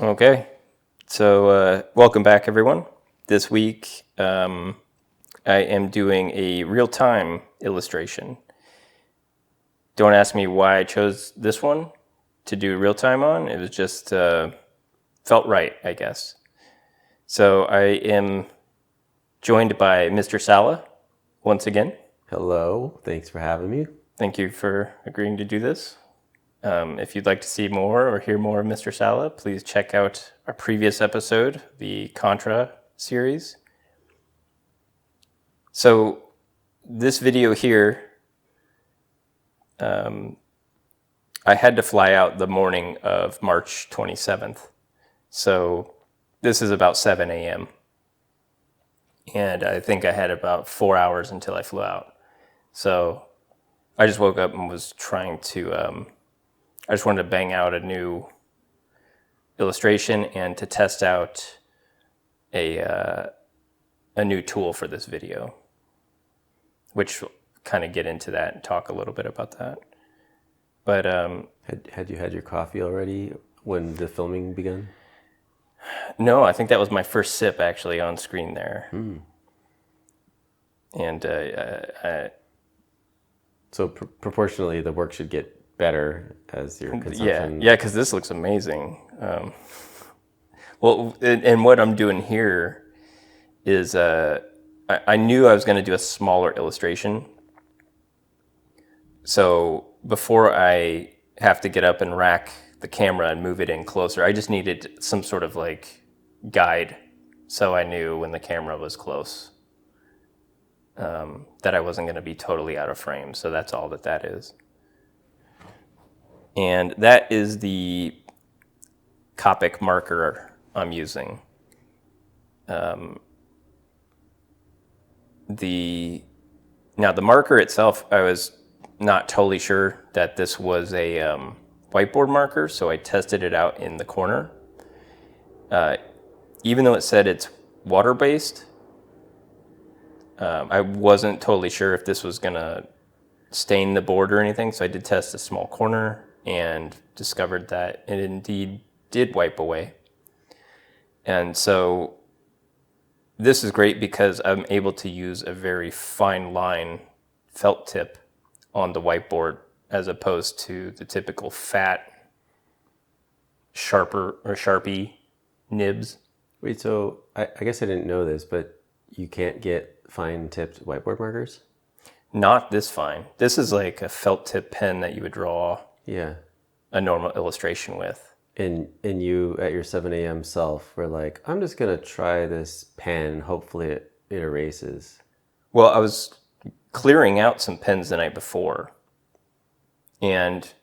Okay, so welcome back, everyone. This week, I am doing a real-time illustration. Don't ask me why I chose this one to do real-time on. It was just felt right, I guess. So I am joined by Mr. Sala once again. Hello, thanks for having me. Thank you for agreeing to do this. If you'd like to see more or hear more of Mr. Sala, please check out our previous episode, the Contra series. So this video here, I had to fly out the morning of March 27th. So this is about 7 a.m. And I think I had about 4 hours until I flew out. So I just woke up and was trying to, I just wanted to bang out a new illustration and to test out a new tool for this video, which will kind of get into that and talk a little bit about that. But Had you had your coffee already when the filming began? no, I think that was my first sip actually on screen there. And So proportionally, the work should get better as your consumption. yeah, because this looks amazing. Well, and what I'm doing here is I knew I was going to do a smaller illustration. So before I have to get up and rack the camera and move it in closer, I just needed some sort of like guide so I knew when the camera was close that I wasn't going to be totally out of frame. So that's all that is. And that is the Copic marker I'm using. Now the marker itself, I was not totally sure that this was a whiteboard marker, so I tested it out in the corner. Even though it said it's water-based, I wasn't totally sure if this was gonna stain the board or anything, so I did test a small corner and discovered that it indeed did wipe away. And so this is great because I'm able to use a very fine line felt tip on the whiteboard as opposed to the typical fat, Sharpie nibs. Wait, so I guess I didn't know this, but you can't get fine-tipped whiteboard markers? Not this fine. This is like a felt tip pen that you would draw a normal illustration with. And you, at your 7 a.m. self, were like, I'm just going to try this pen. Hopefully it erases. Well, I was clearing out some pens the night before, and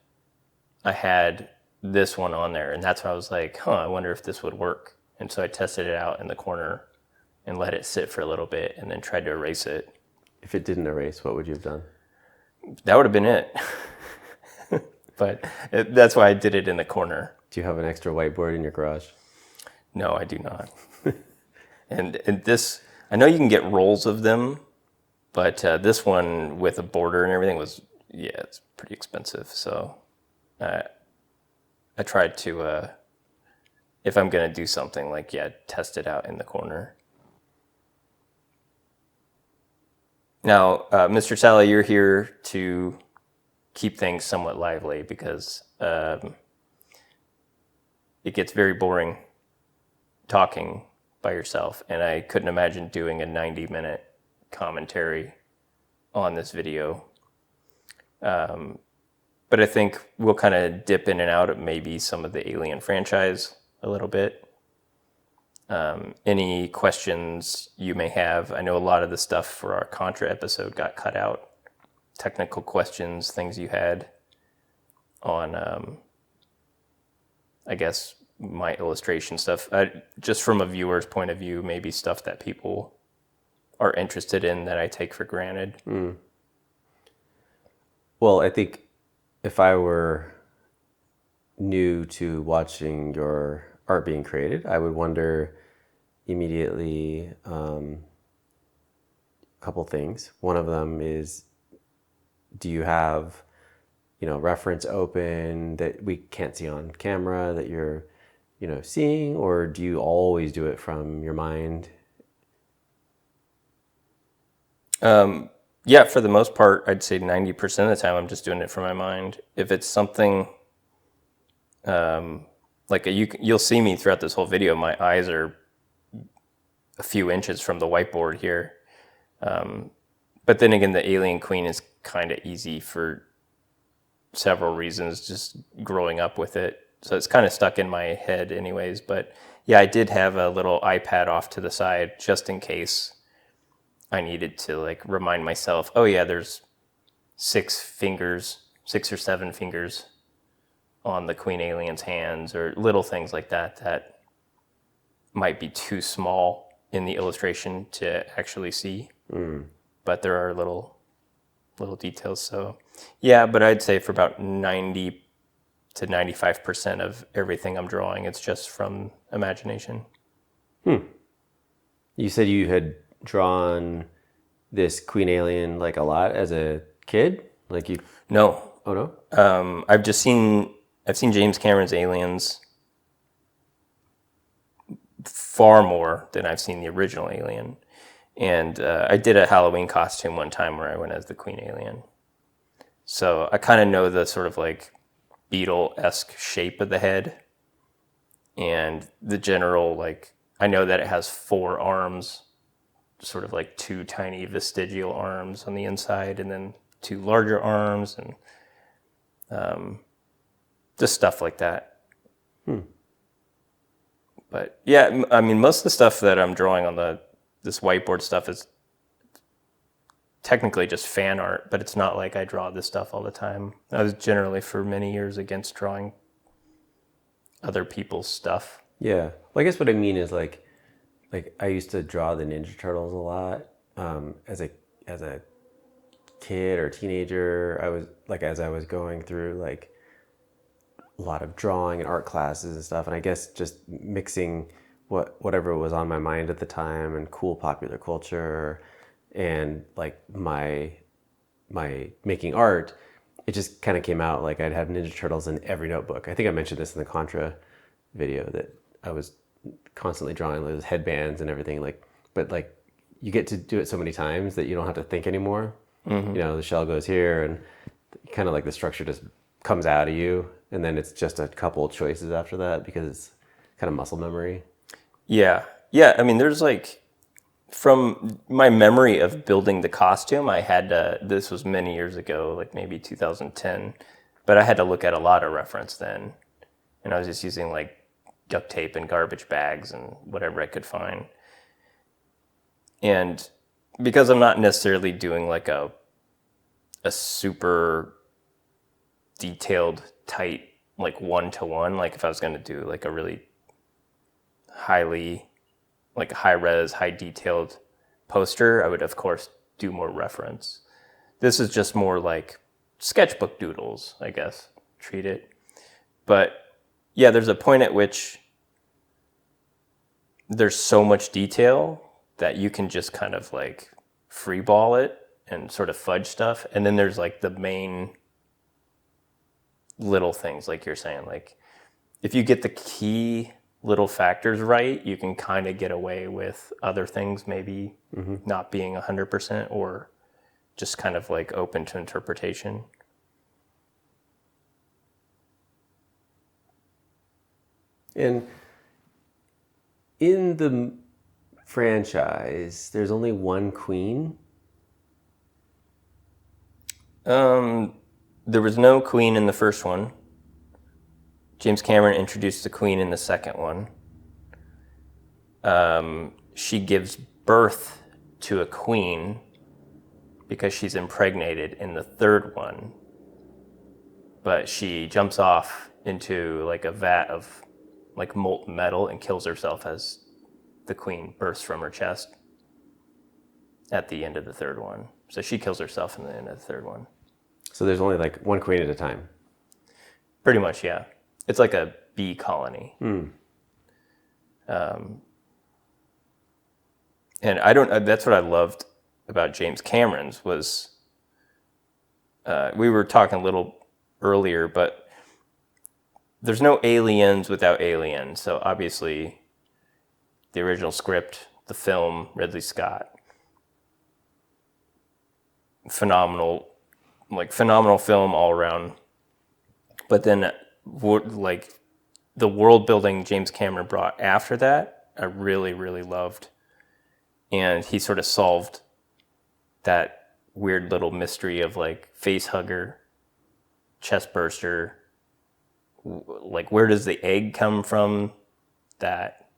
I had this one on there, and that's why I was like, I wonder if this would work. And so I tested it out in the corner and let it sit for a little bit and then tried to erase it. If it didn't erase, what would you have done? That would have been it. But that's why I did it in the corner. Do you have an extra whiteboard in your garage? No, I do not. and this, I know you can get rolls of them, but this one with a border and everything it's pretty expensive. So I tried to, if I'm going to do something, test it out in the corner. Now, Mr. Sala, you're here to keep things somewhat lively because it gets very boring talking by yourself, and I couldn't imagine doing a 90-minute commentary on this video. But I think we'll kind of dip in and out of maybe some of the Alien franchise a little bit. Any questions you may have. I know a lot of the stuff for our Contra episode got cut out. Technical questions, things you had on, I guess, my illustration stuff. Just from a viewer's point of view, maybe stuff that people are interested in that I take for granted. Well, I think if I were new to watching your art being created, I would wonder immediately a couple things. One of them is, do you have, reference open that we can't see on camera, that you're seeing, or do you always do it from your mind? Yeah, for the most part, I'd say 90% of the time I'm just doing it from my mind. If it's something like you'll see me throughout this whole video, my eyes are a few inches from the whiteboard here. But then again, the alien queen is kind of easy for several reasons, just growing up with it. So it's kind of stuck in my head anyways. But yeah, I did have a little iPad off to the side just in case I needed to like remind myself, oh yeah, there's 6 or 7 fingers on the queen alien's hands, or little things like that that might be too small in the illustration to actually see. But there are little details. So yeah, but I'd say for about 90 to 95% of everything I'm drawing, it's just from imagination. You said you had drawn this queen alien like a lot as a kid? Like you? No. Oh no? I've seen James Cameron's Aliens far more than I've seen the original Alien. And I did a Halloween costume one time where I went as the Queen Alien. So I kind of know the sort of like beetle-esque shape of the head, and the general, like, I know that it has 4 arms, sort of like 2 tiny vestigial arms on the inside, and then 2 larger arms, and just stuff like that. But yeah, I mean, most of the stuff that I'm drawing on this whiteboard stuff is technically just fan art, but it's not like I draw this stuff all the time. I was generally for many years against drawing other people's stuff. Yeah. Well, I guess what I mean is like I used to draw the Ninja Turtles a lot as a kid or teenager. I was like, as I was going through like a lot of drawing and art classes and stuff, and I guess just mixing whatever was on my mind at the time and cool popular culture and like my making art, it just kind of came out like I'd have Ninja Turtles in every notebook. I think I mentioned this in the Contra video that I was constantly drawing those headbands and everything, like, but like you get to do it so many times that you don't have to think anymore. The shell goes here and kind of like the structure just comes out of you, and then it's just a couple of choices after that because it's kind of muscle memory. Yeah. I mean, there's like, from my memory of building the costume, this was many years ago, like maybe 2010, but I had to look at a lot of reference then. And I was just using like duct tape and garbage bags and whatever I could find. And because I'm not necessarily doing like a super detailed, tight, like 1-to-1, like if I was going to do like a really like high res, high detailed poster, I would of course do more reference. This is just more like sketchbook doodles, I guess, treat it. But yeah, there's a point at which there's so much detail that you can just kind of like freeball it and sort of fudge stuff. And then there's like the main little things, like you're saying, like if you get the key little factors right, you can kind of get away with other things maybe not being 100% or just kind of like open to interpretation. And in the franchise, there's only one queen. There was no queen in the first one. James Cameron introduced the queen in the second one. She gives birth to a queen because she's impregnated in the third one. But she jumps off into like a vat of like molten metal and kills herself as the queen bursts from her chest at the end of the third one. So she kills herself in the end of the third one. So there's only like one queen at a time. Pretty much, yeah. It's like a bee colony. And that's what I loved about James Cameron's was, we were talking a little earlier, but there's no aliens without aliens. So obviously, the original script, the film, Ridley Scott, phenomenal film all around. But then, like, the world building James Cameron brought after that, I really, really loved. And he sort of solved that weird little mystery of like facehugger, chest burster. Like, where does the egg come from that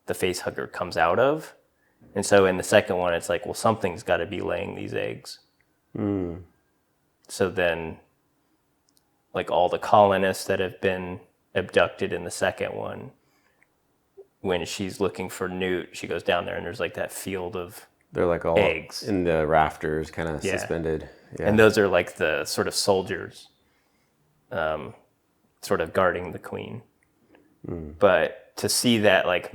the facehugger comes out of? And so in the second one, it's like, well, something's got to be laying these eggs. So then, like, all the colonists that have been abducted in the second one, when she's looking for Newt, she goes down there and there's like that field of They're like all eggs in the rafters, kind of suspended. Yeah. And those are like the sort of soldiers sort of guarding the queen. But to see that like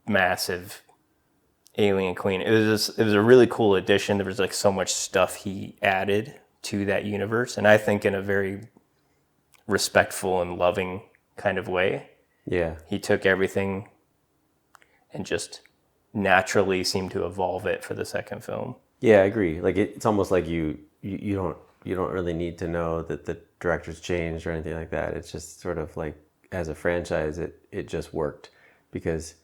massive alien queen, it was a really cool addition. There was like so much stuff he added to that universe, and I think in a very respectful and loving kind of way. Yeah. He took everything and just naturally seemed to evolve it for the second film. Yeah, I agree. Like it's almost like you don't really need to know that the director's changed or anything like that. It's just sort of like as a franchise, it just worked because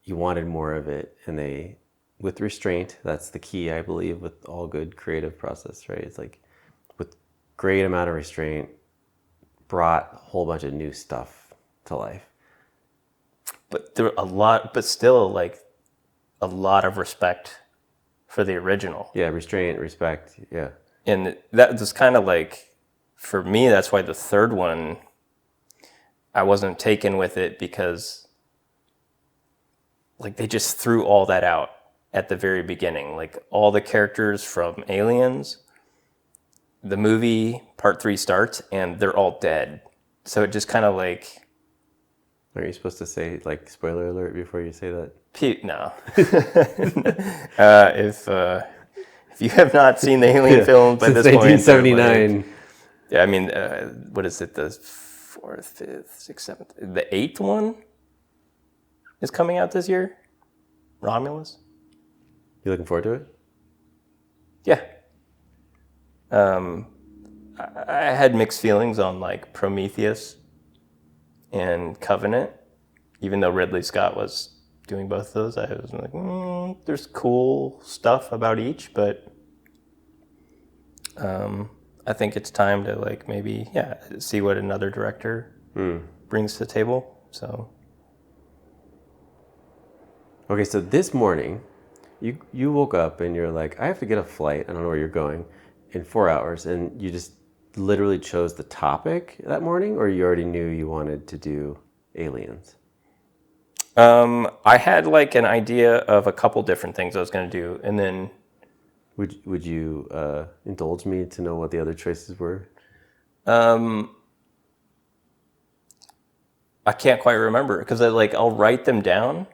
you wanted more of it, and they, with restraint, that's the key, I believe, with all good creative process, right? It's like with great amount of restraint, brought a whole bunch of new stuff to life. But there a lot, but still like a lot of respect for the original. Yeah, restraint, respect, yeah. And that was kind of like, for me, that's why the third one, I wasn't taken with it, because like they just threw all that out at the very beginning. Like all the characters from Aliens, the movie part 3 starts and they're all dead. So it just kind of like... Are you supposed to say like spoiler alert before you say that? No. If you have not seen the Alien film by this point... 1979. Like, yeah, I mean, what is it? The 4th, 5th, 6th, 7th... The 8th one is coming out this year? Romulus? You looking forward to it? Yeah. I had mixed feelings on like Prometheus and Covenant, even though Ridley Scott was doing both of those. I was like, there's cool stuff about each, but I think it's time to like maybe see what another director brings to the table. So okay, so this morning you woke up and you're like, I have to get a flight, I don't know where you're going, in 4 hours, and you just literally chose the topic that morning, or you already knew you wanted to do aliens? I had like an idea of a couple different things I was going to do, and then would you indulge me to know what the other choices were? I can't quite remember, because I'll write them down,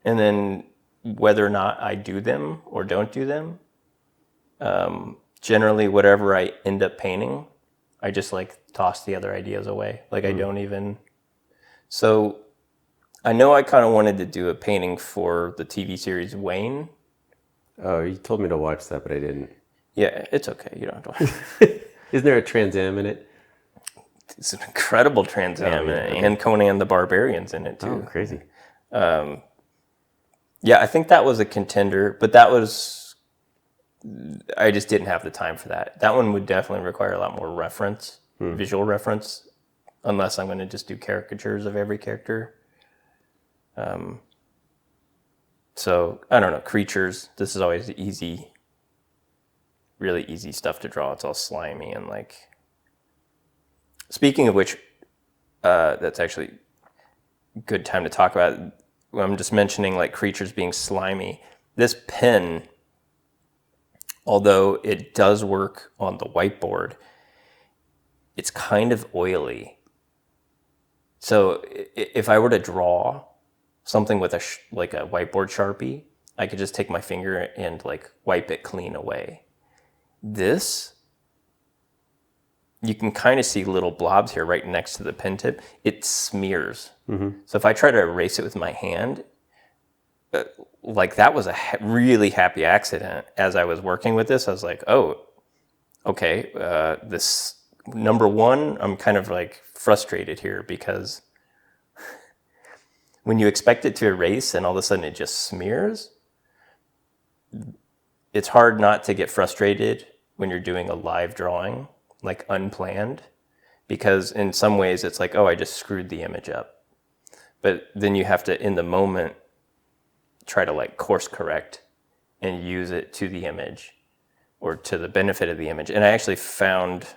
and then whether or not I do them or don't do them, generally whatever I end up painting, I just like toss the other ideas away. Like I don't even... So I know I kind of wanted to do a painting for the TV series Wayne. Oh, you told me to watch that, but I didn't. Yeah, it's okay. You don't have to watch it. Isn't there a Trans Am in it? It's an incredible Trans Am in it, and Conan the Barbarian's in it too. Oh, crazy. Yeah, I think that was a contender, but that was... I just didn't have the time for that. That one would definitely require a lot more reference, visual reference, unless I'm going to just do caricatures of every character. So, I don't know, creatures, this is always easy, really easy stuff to draw. It's all slimy and like... Speaking of which, that's actually a good time to talk about. I'm just mentioning like creatures being slimy. This pen, although it does work on the whiteboard, it's kind of oily. So if I were to draw something with a whiteboard Sharpie, I could just take my finger and like wipe it clean away. This, you can kind of see little blobs here right next to the pen tip. It smears. So if I try to erase it with my hand, like that was a really happy accident. As I was working with this, I was like, oh, okay, this number one, I'm kind of like frustrated here because when you expect it to erase and all of a sudden it just smears, it's hard not to get frustrated when you're doing a live drawing, like unplanned, because in some ways it's like, oh, I just screwed the image up. But then you have to, in the moment, try to like course correct and use it to the image or to the benefit of the image. And I actually found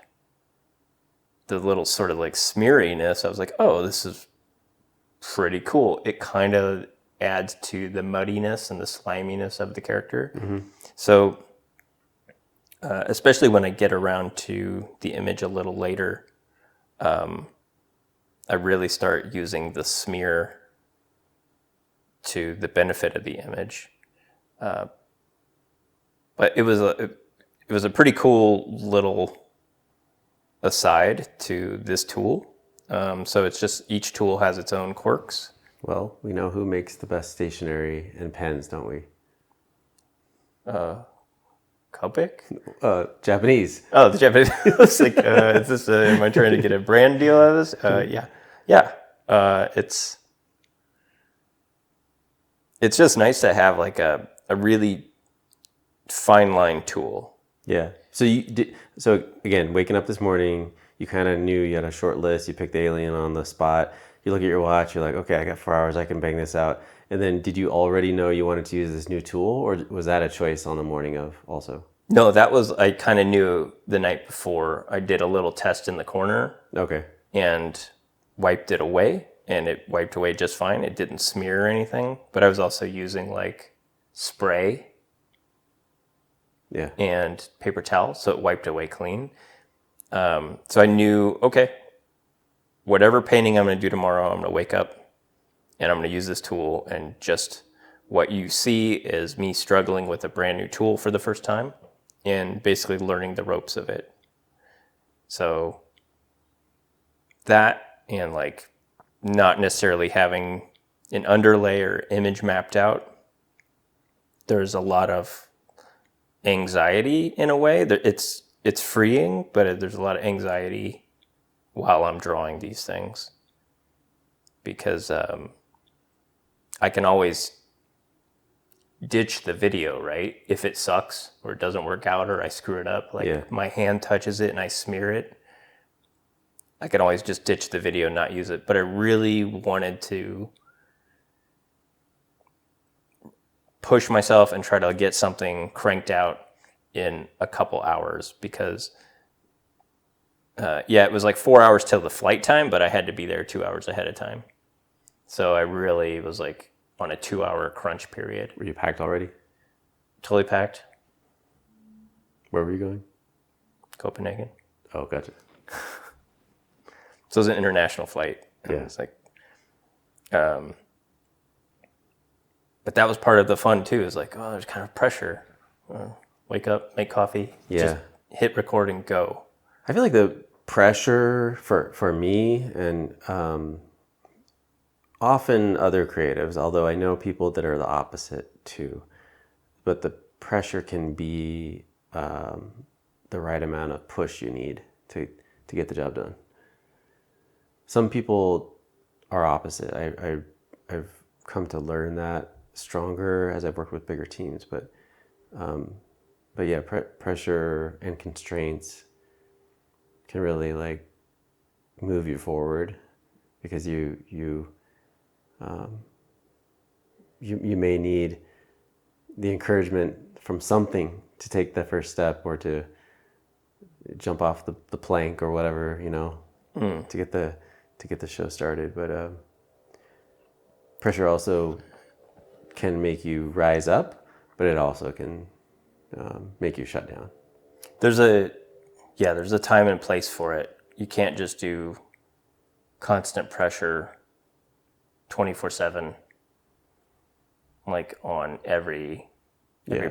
the little sort of like smeariness. I was like, oh, this is pretty cool. It kind of adds to the muddiness and the sliminess of the character. So especially when I get around to the image a little later, I really start using the smear to the benefit of the image. But it was a pretty cool little aside to this tool. So it's just each tool has its own quirks. Well, we know who makes the best stationery and pens, don't we? Copic? Japanese. Oh, the Japanese. It's like, is this? Am I trying to get a brand deal out of this? Yeah. It's just nice to have like a really fine line tool. Yeah. So you did. So again, waking up this morning, you kind of knew you had a short list. You picked Alien on the spot. You look at your watch. You're like, okay, I got 4 hours. I can bang this out. And then, did you already know you wanted to use this new tool, or was that a choice on the morning of also? No, I kind of knew the night before. I did a little test in the corner. Okay. And wiped it away, and it wiped away just fine. It didn't smear or anything. But I was also using like spray. Yeah. And paper towel, so it wiped away clean. So I knew, okay, whatever painting I'm going to do tomorrow, I'm going to wake up and I'm going to use this tool. And just what you see is me struggling with a brand new tool for the first time and basically learning the ropes of it. So that, and like not necessarily having an underlay or image mapped out, there's a lot of anxiety in a way. It's freeing, but there's a lot of anxiety while I'm drawing these things because I can always ditch the video, right? If it sucks or it doesn't work out or I screw it up, like my hand touches it and I smear it, I can always just ditch the video and not use it. But I really wanted to push myself and try to get something cranked out in a couple hours because, it was like 4 hours till the flight time, but I had to be there 2 hours ahead of time. So I really was like on a 2 hour crunch period. Were you packed already? Totally packed. Where were you going? Copenhagen. Oh, gotcha. So it was an international flight. And it's like, but that was part of the fun too. Is like, oh, there's kind of pressure. Wake up, make coffee, just hit record and go. I feel like the pressure for me and often other creatives, although I know people that are the opposite too, but the pressure can be the right amount of push you need to get the job done. Some people are opposite. I've come to learn that stronger as I've worked with bigger teams, but yeah, pressure and constraints can really like move you forward because you may need the encouragement from something to take the first step or to jump off the plank or whatever, to get the show started. But pressure also can make you rise up, but it also can make you shut down. There's a time and place for it. You can't just do constant pressure 24/7 like on every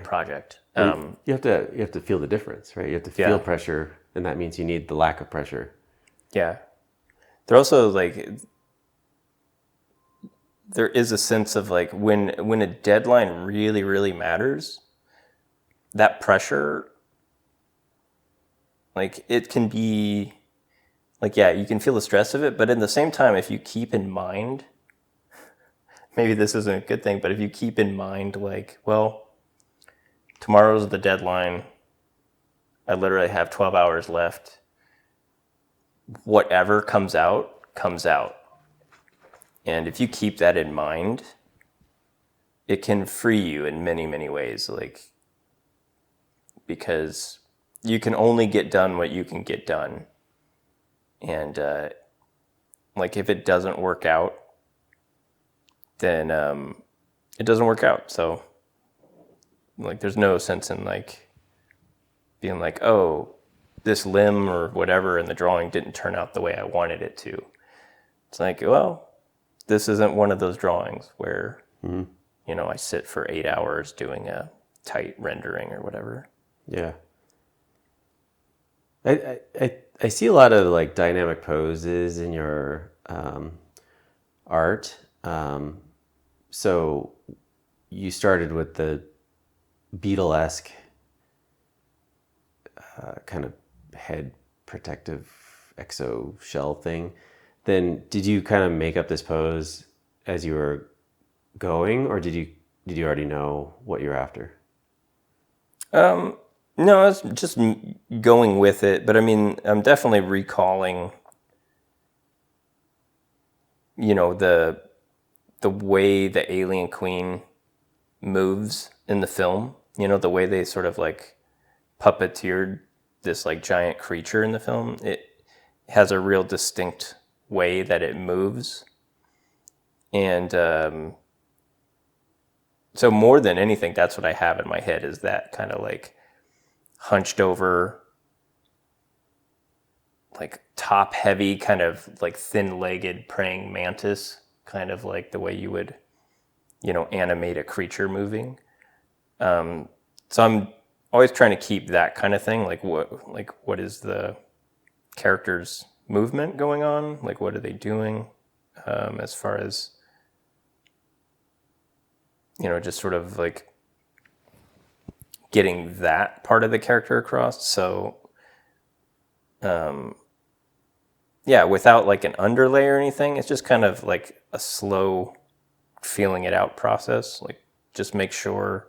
project. Well, you have to feel the difference, right? You have to feel Yeah. pressure, and that means you need the lack of pressure. Yeah. They're also like, there is a sense of like when a deadline really, really matters, that pressure, like it can be like, yeah, you can feel the stress of it, but at the same time, if you keep in mind, maybe this isn't a good thing, but if you keep in mind, like, well, tomorrow's the deadline, I literally have 12 hours left, whatever comes out, comes out. And if you keep that in mind, it can free you in many, many ways, like, because you can only get done what you can get done. And like if it doesn't work out, then it doesn't work out. So like there's no sense in like being like, oh, this limb or whatever in the drawing didn't turn out the way I wanted it to. It's like, well, this isn't one of those drawings where, you know, I sit for 8 hours doing a tight rendering or whatever. Yeah. I see a lot of like dynamic poses in your art. So you started with the Beatle-esque kind of head protective exo shell thing. Then did you kind of make up this pose as you were going, or did you already know what you're after? No, I was just going with it, but I mean, I'm definitely recalling, you know, the way the alien queen moves in the film. You know, the way they sort of like puppeteered this like giant creature in the film. It has a real distinct way that it moves, and so more than anything, that's what I have in my head is that kind of like hunched over, like top heavy, kind of like thin-legged praying mantis, kind of like the way you would, you know, animate a creature moving. So I'm always trying to keep that kind of thing. Like what is the character's movement going on? Like what are they doing? As far as, you know, just sort of like getting that part of the character across. So, yeah, without like an underlay or anything, it's just kind of like a slow feeling it out process. Like just make sure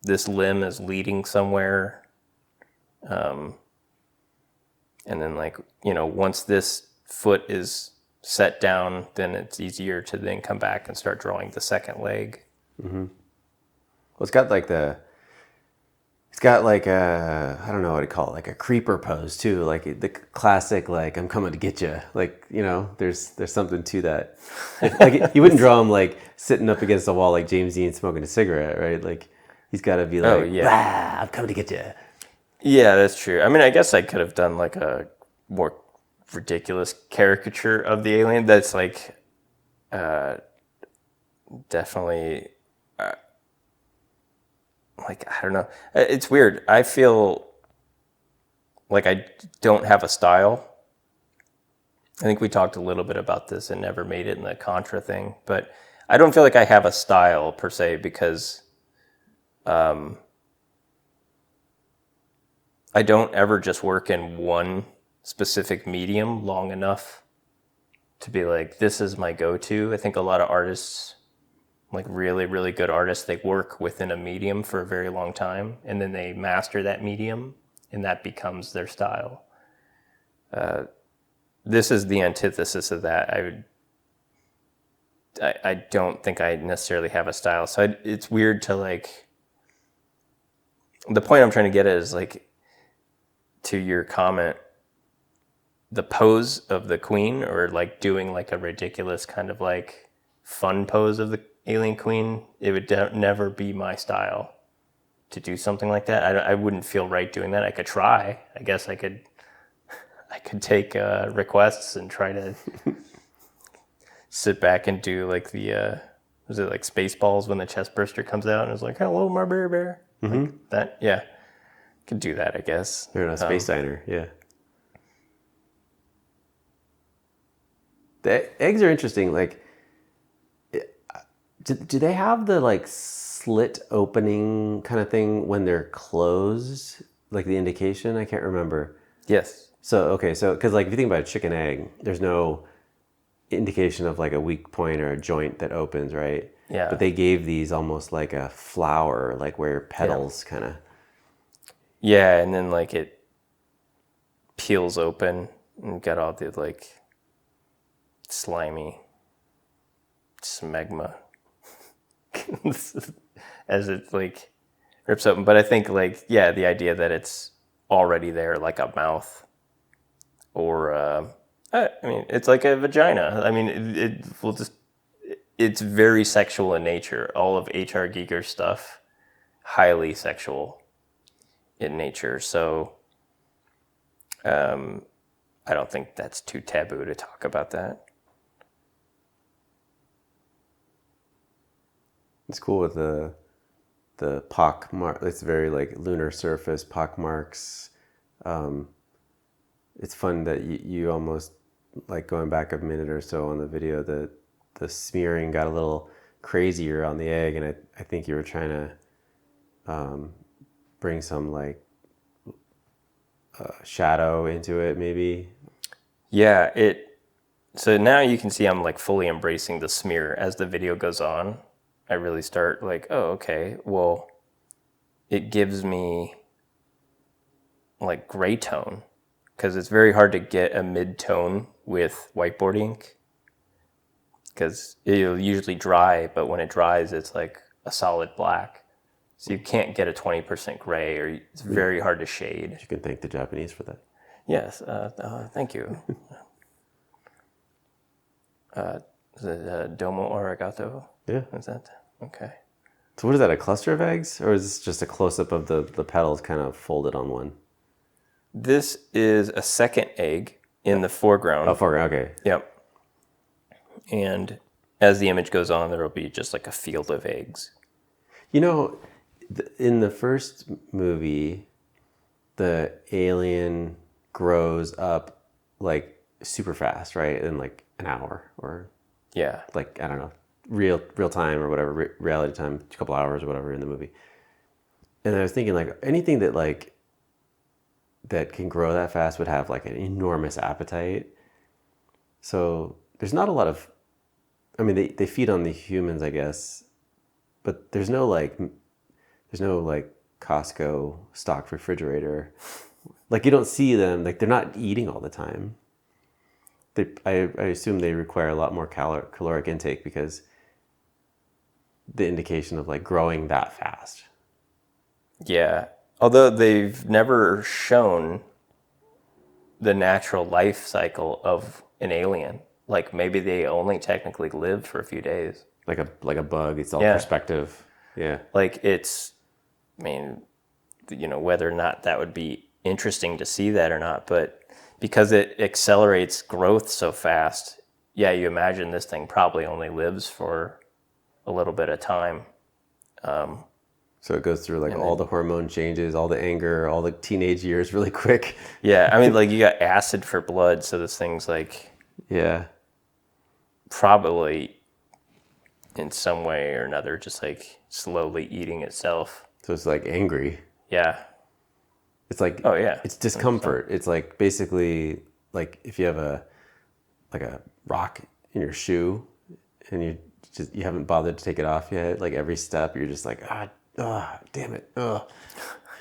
this limb is leading somewhere. And then like, you know, once this foot is set down, then it's easier to then come back and start drawing the second leg. Well, it's got like a, I don't know what to call it, like a creeper pose too, like the classic, like I'm coming to get you, like, you know, there's something to that. Like you wouldn't draw him like sitting up against the wall like James Dean smoking a cigarette, right? Like he's got to be like, Oh, yeah. I'm coming to get you. Yeah, that's true. I mean, I guess I could have done like a more ridiculous caricature of the alien that's like definitely like, I don't know. It's weird. I feel like I don't have a style. I think we talked a little bit about this and never made it in the Contra thing, but I don't feel like I have a style per se because I don't ever just work in one specific medium long enough to be like, this is my go-to. I think a lot of artists, like really, really good artists, they work within a medium for a very long time and then they master that medium and that becomes their style. This is the antithesis of that. I don't think I necessarily have a style. So it's weird to like, the point I'm trying to get at is like, to your comment, the pose of the queen or like doing like a ridiculous kind of like fun pose of the alien queen, it would never be my style to do something like that. I wouldn't feel right doing that. I could try. I guess I could take requests and try to sit back and do like the was it like Spaceballs when the chest burster comes out and it's like, hello my bear bear. Like that. Yeah, could do that, I guess. They're in a space diner. Yeah. The eggs are interesting. Like, do they have the like slit opening kind of thing when they're closed? Like the indication? I can't remember. Yes. So, okay. So, because like if you think about a chicken egg, there's no indication of like a weak point or a joint that opens, right? Yeah. But they gave these almost like a flower, like where petals kind of. Yeah, and then like it peels open and got all the like slimy smegma as it like rips open. But I think like, yeah, the idea that it's already there like a mouth or I mean, it's like a vagina. I mean, it will just, it's very sexual in nature. All of hrgiger stuff, highly sexual in nature. So I don't think that's too taboo to talk about that. It's cool with the pock mark. It's very like lunar surface pock marks. It's fun that you almost like going back a minute or so on the video. The smearing got a little crazier on the egg, and I think you were trying to bring some like shadow into it, maybe. Yeah, so now you can see I'm like fully embracing the smear as the video goes on. I really start like, oh, okay, well, it gives me like gray tone because it's very hard to get a mid-tone with whiteboard ink because it'll usually dry, but when it dries, it's like a solid black. So you can't get a 20% gray, or it's very hard to shade. You can thank the Japanese for that. Yes, thank you. Is it domo arigato? Yeah. Is that okay? So what is that? A cluster of eggs, or is this just a close up of the petals kind of folded on one? This is a second egg in the foreground. Oh, foreground. Okay. Yep. And as the image goes on, there will be just like a field of eggs. You know, in the first movie, the alien grows up like super fast, right? In like an hour or Yeah. like, I don't know, real time or whatever, reality time, a couple hours or whatever in the movie. And I was thinking like anything that like that can grow that fast would have like an enormous appetite. So there's not a lot of, I mean, they feed on the humans, I guess, but there's no like Costco stock refrigerator. Like you don't see them, like they're not eating all the time. I assume they require a lot more caloric intake because the indication of like growing that fast. Yeah. Although they've never shown the natural life cycle of an alien. Like maybe they only technically lived for a few days. Like a bug, it's all Yeah. perspective. Yeah. Like it's, I mean, you know, whether or not that would be interesting to see that or not, but because it accelerates growth so fast, yeah, you imagine this thing probably only lives for a little bit of time. So it goes through like all the hormone changes, all the anger, all the teenage years really quick. Yeah, I mean, like you got acid for blood, so this thing's like Yeah. probably in some way or another just like slowly eating itself. So it's like angry. Yeah. It's like, Oh, yeah. it's discomfort. It's like basically like if you have a rock in your shoe and you haven't bothered to take it off yet, like every step you're just like, damn it.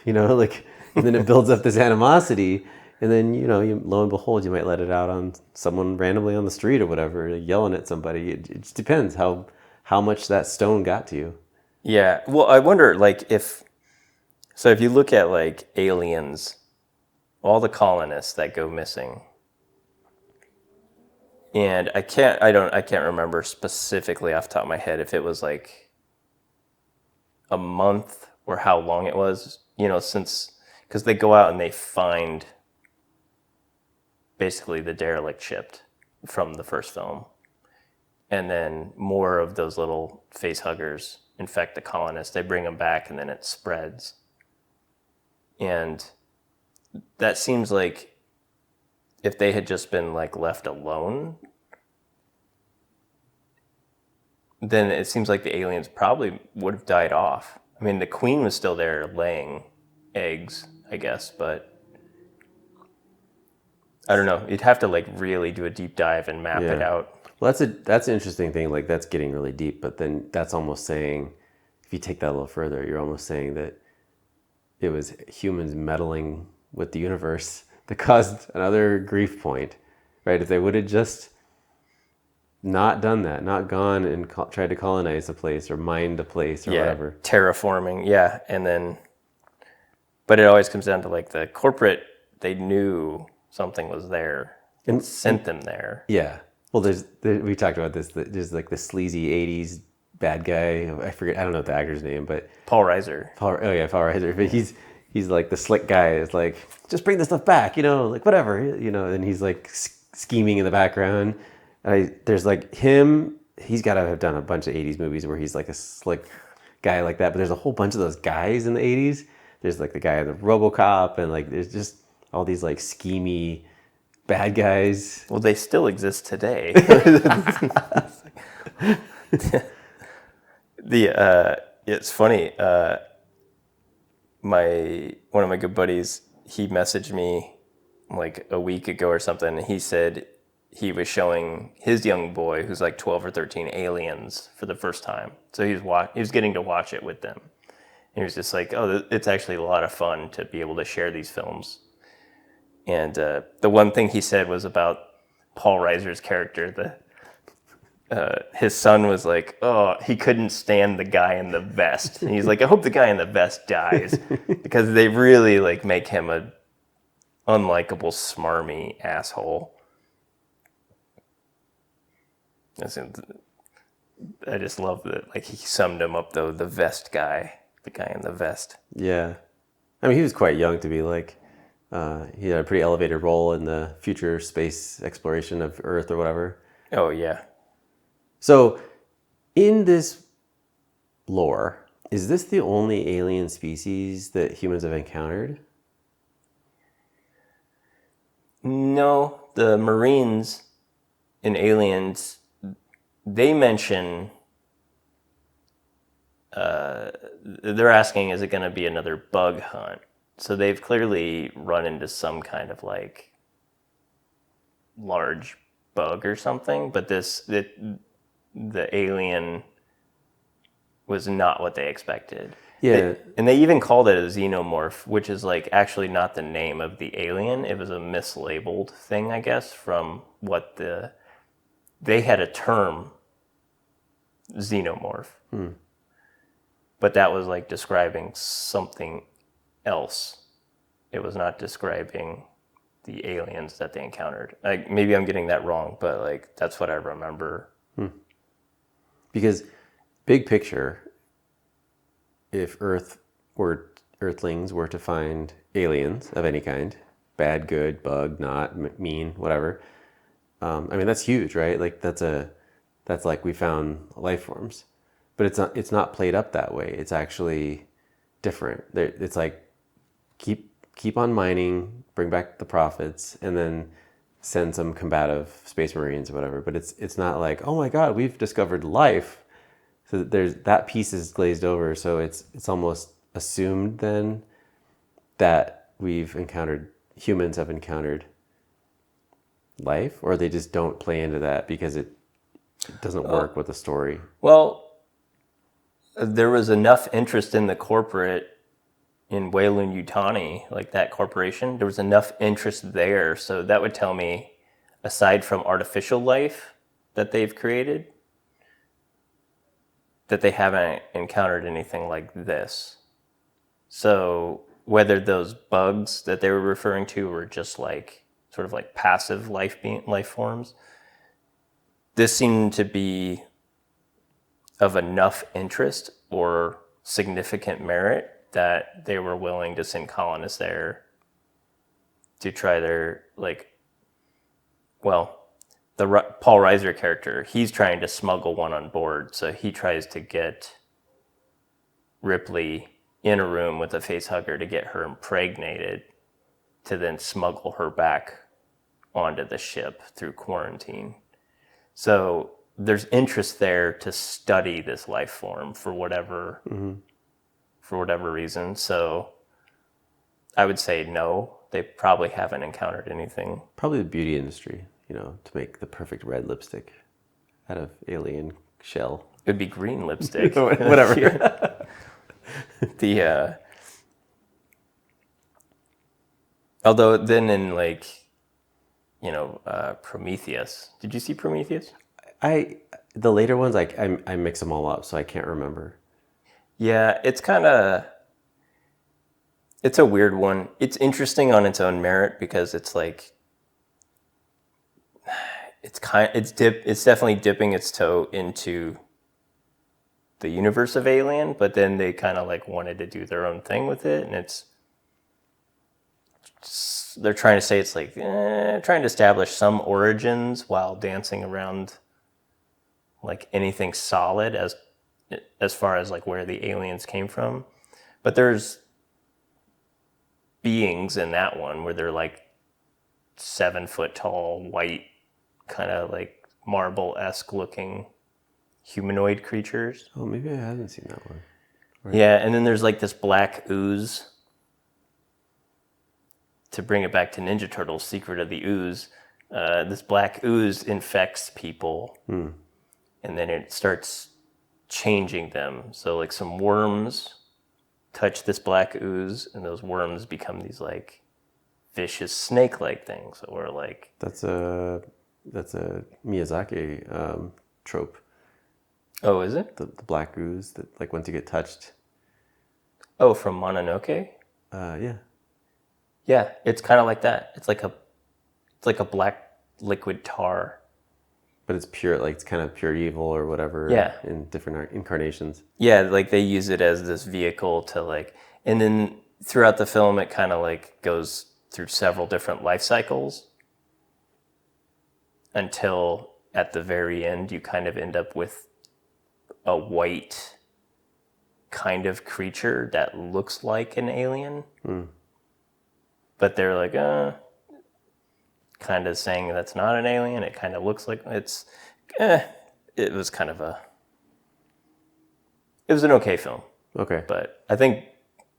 You know, like, and then it builds up this animosity, and then, you know, lo and behold, you might let it out on someone randomly on the street or whatever, like yelling at somebody. It just depends how much that stone got to you. Yeah. Well, I wonder like if you look at like aliens, all the colonists that go missing, and I can't remember specifically off the top of my head if it was like a month or how long it was, you know, because they go out and they find basically the derelict ship from the first film. And then more of those little face huggers infect the colonists. They bring them back, and then it spreads. And that seems like if they had just been like left alone, then it seems like the aliens probably would have died off. I mean, the queen was still there laying eggs, I guess, but I don't know. You'd have to like really do a deep dive and map it out. Well, that's an interesting thing. Like that's getting really deep, but then that's almost saying, if you take that a little further, you're almost saying that it was humans meddling with the universe that caused another grief point, right? If they would have just not done that, not gone and tried to colonize a place or mined a place or whatever. Terraforming, yeah. And then, but it always comes down to like the corporate, they knew something was there and sent them there. Yeah. Well, we talked about this. There's like the sleazy 80s bad guy. I forget, I don't know the actor's name, but Paul Reiser. Paul Reiser. But he's like the slick guy. Is like, just bring the stuff back, like whatever, and he's like scheming in the background. There's like him, he's got to have done a bunch of 80s movies where he's like a slick guy like that. But there's a whole bunch of those guys in the 80s. There's like the guy in the RoboCop, and like there's just all these like schemy bad guys. Well, they still exist today. It's funny. One of my good buddies, he messaged me like a week ago or something, and he said he was showing his young boy, who's like 12 or 13, Aliens for the first time. So he was getting to watch it with them. And he was just like, oh, it's actually a lot of fun to be able to share these films. And the one thing he said was about Paul Reiser's character. His son was like, oh, he couldn't stand the guy in the vest. And he's like, I hope the guy in the vest dies. Because they really like make him a unlikable, smarmy asshole. I just love that. Like he summed him up though, the vest guy, the guy in the vest. Yeah. I mean, he was quite young to be like, he had a pretty elevated role in the future space exploration of Earth or whatever. Oh, yeah. So, in this lore, is this the only alien species that humans have encountered? No, the Marines in Aliens, they mention, they're asking, is it going to be another bug hunt? So they've clearly run into some kind of like large bug or something, but the alien was not what they expected. Yeah. And they even called it a xenomorph, which is like actually not the name of the alien. It was a mislabeled thing, I guess, from what they had a term, xenomorph. But that was like describing something else. It was not describing the aliens that they encountered. Maybe I'm getting that wrong, but like that's what I remember. Because big picture, if Earthlings were to find aliens of any kind, bad, good, bug, not, mean, whatever, I mean that's huge, right? Like that's like we found life forms, but it's not played up that way. It's actually different. It's like keep on mining, bring back the profits, and then send some combative space marines or whatever. But it's not like, oh my God, we've discovered life. So there's that piece is glazed over. So it's almost assumed then that humans have encountered life, or they just don't play into that because it doesn't work with the story. Well, there was enough interest in the corporate in Weyland-Yutani, like that corporation, there was enough interest there. So that would tell me, aside from artificial life that they've created, that they haven't encountered anything like this. So whether those bugs that they were referring to were just like sort of like passive life forms, this seemed to be of enough interest or significant merit that they were willing to send colonists there to try their, like, well, the Paul Reiser character, he's trying to smuggle one on board. So he tries to get Ripley in a room with a facehugger to get her impregnated, to then smuggle her back onto the ship through quarantine. So there's interest there to study this life form for whatever reason. So I would say no, they probably haven't encountered anything. Probably the beauty industry, to make the perfect red lipstick out of alien shell. It'd be green lipstick. Whatever. Although then in Prometheus. Did you see Prometheus? The later ones, I mix them all up, so I can't remember. Yeah, it's a weird one. It's interesting on its own merit because it's it's definitely dipping its toe into the universe of Alien, but then they kind of wanted to do their own thing with it, and they're trying to say it's trying to establish some origins while dancing around anything solid as far as where the aliens came from. But there's beings in that one where they're 7 foot tall, white, kind of marble-esque looking humanoid creatures. Oh, maybe I haven't seen that one. Right. Yeah, and then there's this black ooze. To bring it back to Ninja Turtles, Secret of the Ooze, this black ooze infects people, and then it starts changing them. So some worms touch this black ooze, and those worms become these vicious snake-like things, or That's a Miyazaki trope. Oh, is it? The black ooze that once you get touched. Oh, from Mononoke? Yeah. Yeah, it's kind of like that. It's like a black liquid tar. But it's pure, it's kind of pure evil or whatever. Yeah. In different incarnations. Yeah, they use it as this vehicle to and then throughout the film it kind of goes through several different life cycles until at the very end you kind of end up with a white kind of creature that looks like an alien. But they're kind of saying that's not an alien. It kind of looks like it's. It was kind of it was an okay film. Okay. But I think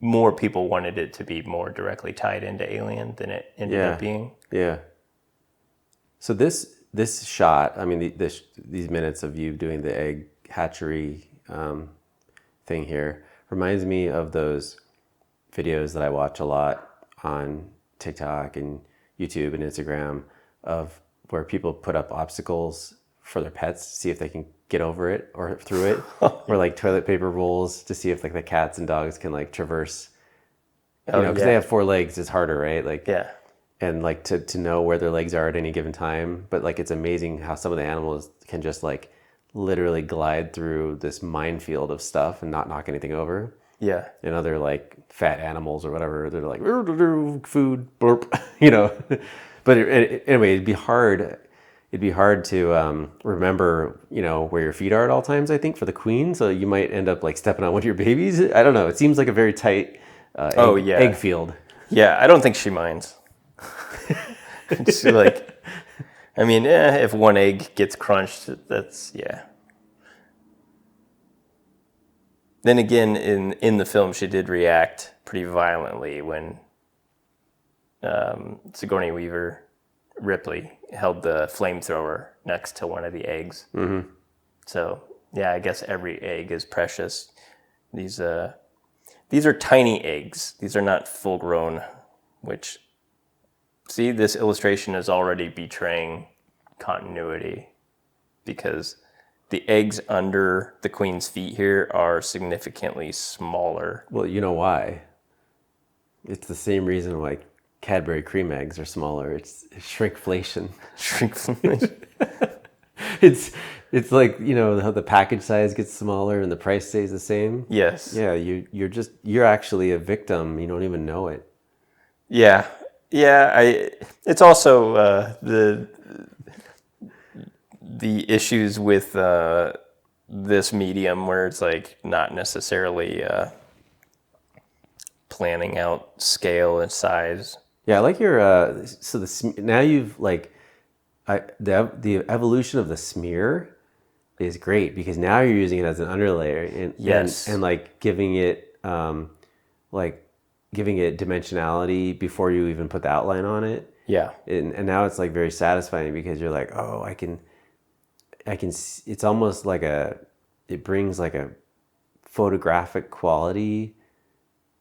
more people wanted it to be more directly tied into Alien than it ended up being. Yeah. So this shot, I mean, these minutes of you doing the egg hatchery thing here reminds me of those videos that I watch a lot on TikTok and YouTube and Instagram of where people put up obstacles for their pets to see if they can get over it or through it, or toilet paper rolls to see if the cats and dogs can traverse. Because they have 4 legs, it's harder, right? Yeah. And to know where their legs are at any given time, but it's amazing how some of the animals can just literally glide through this minefield of stuff and not knock anything over. Yeah. And other fat animals or whatever, they're food, burp, But anyway, it'd be hard to remember, where your feet are at all times, I think, for the queen. So you might end up stepping on one of your babies. I don't know. It seems like a very tight egg field. Yeah, I don't think she minds. It's if one egg gets crunched, that's, yeah. Then again, in the film, she did react pretty violently when Sigourney Weaver, Ripley, held the flamethrower next to one of the eggs. Mm-hmm. So, yeah, I guess every egg is precious. These are tiny eggs. These are not full-grown, which, see, this illustration is already betraying continuity because the eggs under the queen's feet here are significantly smaller. Well, you know why? It's the same reason why Cadbury cream eggs are smaller. It's shrinkflation. Shrinkflation. It's how the package size gets smaller and the price stays the same. Yes. Yeah, you're actually a victim. You don't even know it. Yeah. Yeah, it's also the issues with the this medium where it's like not necessarily planning out scale and size. Yeah, I like your now you've like the evolution of the smear is great because now you're using it as an underlayer Yes. and like like giving it dimensionality before you even put the outline on it. Yeah. And now it's like very satisfying because you're like, oh, it's almost like it brings like a photographic quality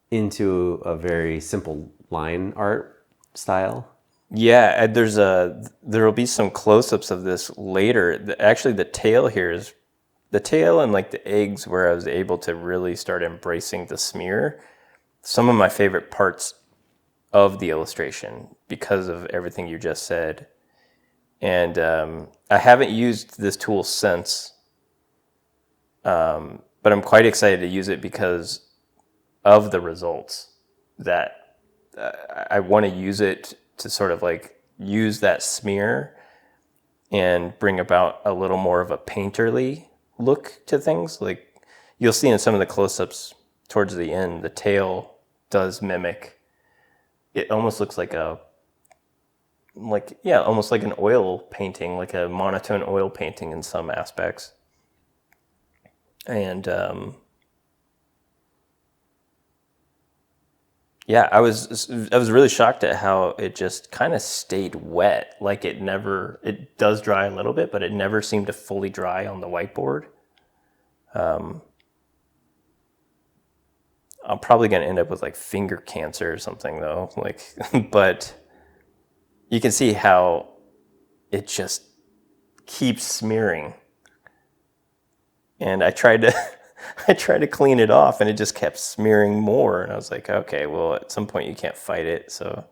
into a very simple line art style. Yeah, and there will be some close-ups of this later. Actually, the tail here is the tail and like the eggs where I was able to really start embracing the smear. Some of my favorite parts of the illustration because of everything you just said. And I haven't used this tool since, but I'm quite excited to use it because of the results that I want to use it to sort of like use that smear and bring about a little more of a painterly look to things. Like you'll see in some of the close-ups towards the end, the tail does mimic. It almost looks like almost like an oil painting, like a monotone oil painting in some aspects. And yeah, I was really shocked at how it just kind of stayed wet. Like it does dry a little bit, but it never seemed to fully dry on the whiteboard. I'm probably going to end up with like finger cancer or something though. Like, but you can see how it just keeps smearing. And I tried to I tried to clean it off and it just kept smearing more. And I was like, okay, well, at some point you can't fight it. So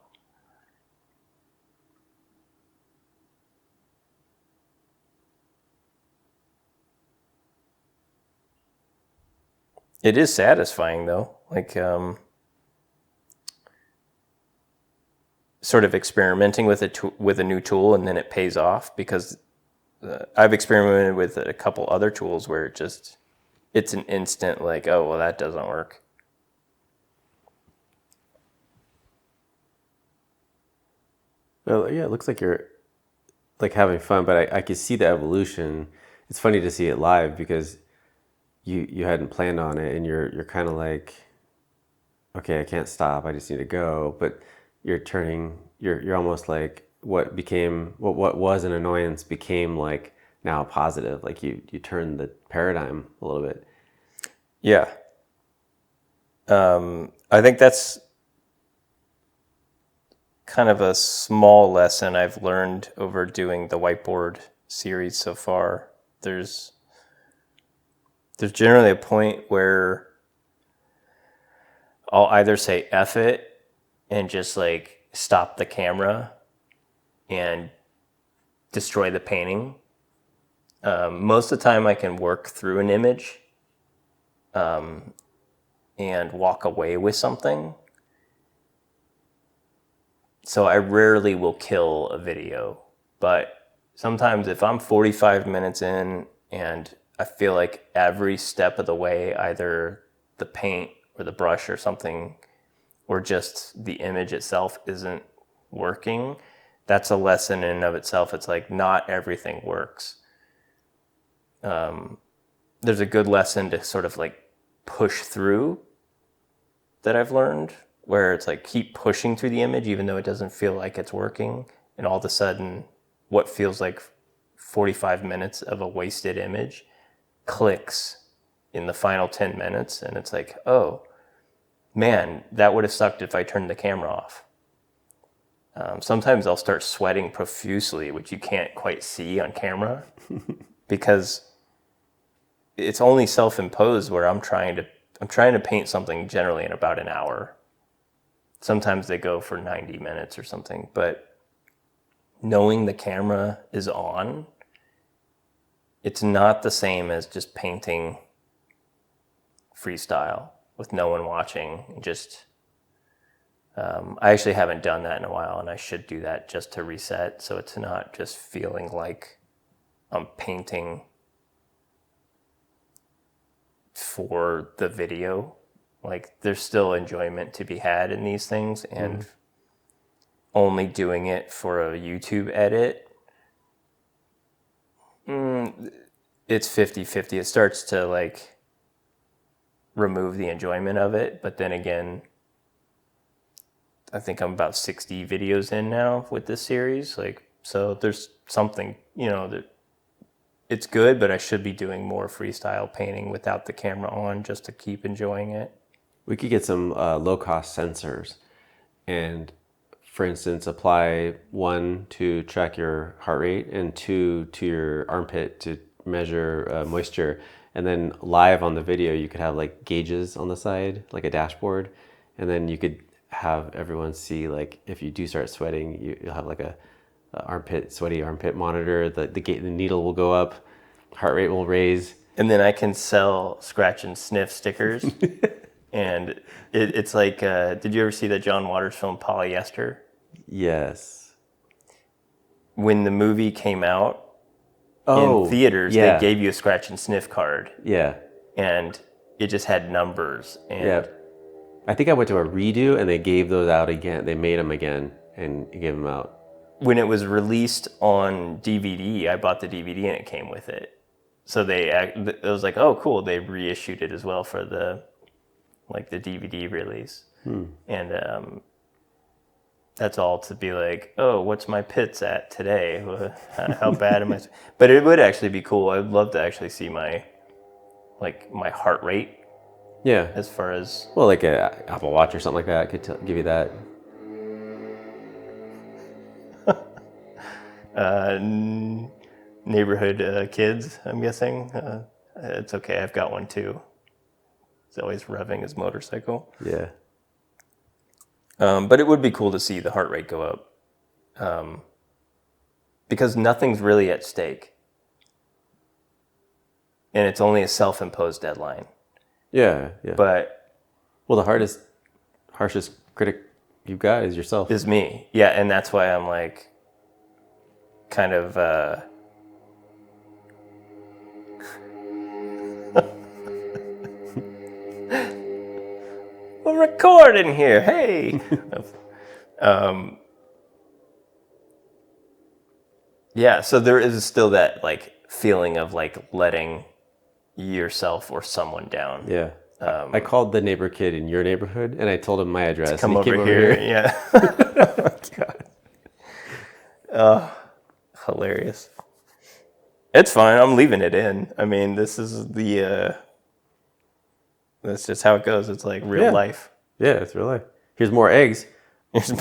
it is satisfying though. Like sort of experimenting with with a new tool and then it pays off because I've experimented with a couple other tools where it's an instant like, oh, well, that doesn't work. Well, yeah, it looks like you're like having fun, but I could see the evolution. It's funny to see it live because you hadn't planned on it, and you're kind of like, okay, I can't stop. I just need to go. But you're almost like what was an annoyance became like now a positive. Like you turned the paradigm a little bit. Yeah. I think that's kind of a small lesson I've learned over doing the whiteboard series so far. There's generally a point where I'll either say F it and just like stop the camera and destroy the painting. Most of the time I can work through an image and walk away with something. So I rarely will kill a video, but sometimes if I'm 45 minutes in and I feel like every step of the way, either the paint or the brush or something, or just the image itself isn't working, that's a lesson in and of itself. It's like not everything works. There's a good lesson to sort of like push through that I've learned, where it's like keep pushing through the image even though it doesn't feel like it's working, and all of a sudden what feels like 45 minutes of a wasted image clicks in the final 10 minutes, and it's like, oh man, that would have sucked if I turned the camera off. Sometimes I'll start sweating profusely, which you can't quite see on camera because it's only self-imposed, where I'm trying to paint something generally in about an hour. Sometimes they go for 90 minutes or something, but knowing the camera is on, it's not the same as just painting freestyle with no one watching. Just I actually haven't done that in a while, and I should do that just to reset, so it's not just feeling like I'm painting for the video. Like, there's still enjoyment to be had in these things, and only doing it for a YouTube edit, it's 50-50. It starts to like remove the enjoyment of it, but then again, I think I'm about 60 videos in now with this series. Like, so there's something, that it's good, but I should be doing more freestyle painting without the camera on just to keep enjoying it. We could get some low-cost sensors and, for instance, apply 1 to track your heart rate and 2 to your armpit to measure moisture. And then live on the video, you could have like gauges on the side, like a dashboard. And then you could have everyone see, like, if you do start sweating, you'll have like a sweaty armpit monitor. The needle will go up, heart rate will raise. And then I can sell scratch and sniff stickers. And it's like, did you ever see that John Waters film Polyester? Yes. When the movie came out in theaters, they gave you a scratch and sniff card. Yeah. And it just had numbers. And yeah. I think I went to a redo and they gave those out again. They made them again and gave them out. When it was released on DVD, I bought the DVD and it came with it. So it was like, oh, cool. They reissued it as well for the DVD release. And that's all to be like, oh, what's my pits at today? How bad am I? But it would actually be cool. I'd love to actually see my heart rate. Yeah. As far as... Well, like a Apple Watch or something like that could give you that. Neighborhood kids, I'm guessing. It's okay. I've got one too. He's always revving his motorcycle. Yeah. But it would be cool to see the heart rate go up. Because nothing's really at stake. And it's only a self-imposed deadline. Yeah. But... Well, the harshest critic you've got is yourself. Is me. Yeah, and that's why I'm like... kind of... We're recording here. Hey. Yeah. So there is still that like feeling of like letting yourself or someone down. Yeah. I called the neighbor kid in your neighborhood and I told him my address. Come over here. Yeah. Oh, God. Hilarious. It's fine. I'm leaving it in. I mean, this is that's just how it goes. It's like real life. Yeah, it's real life. Here's more eggs.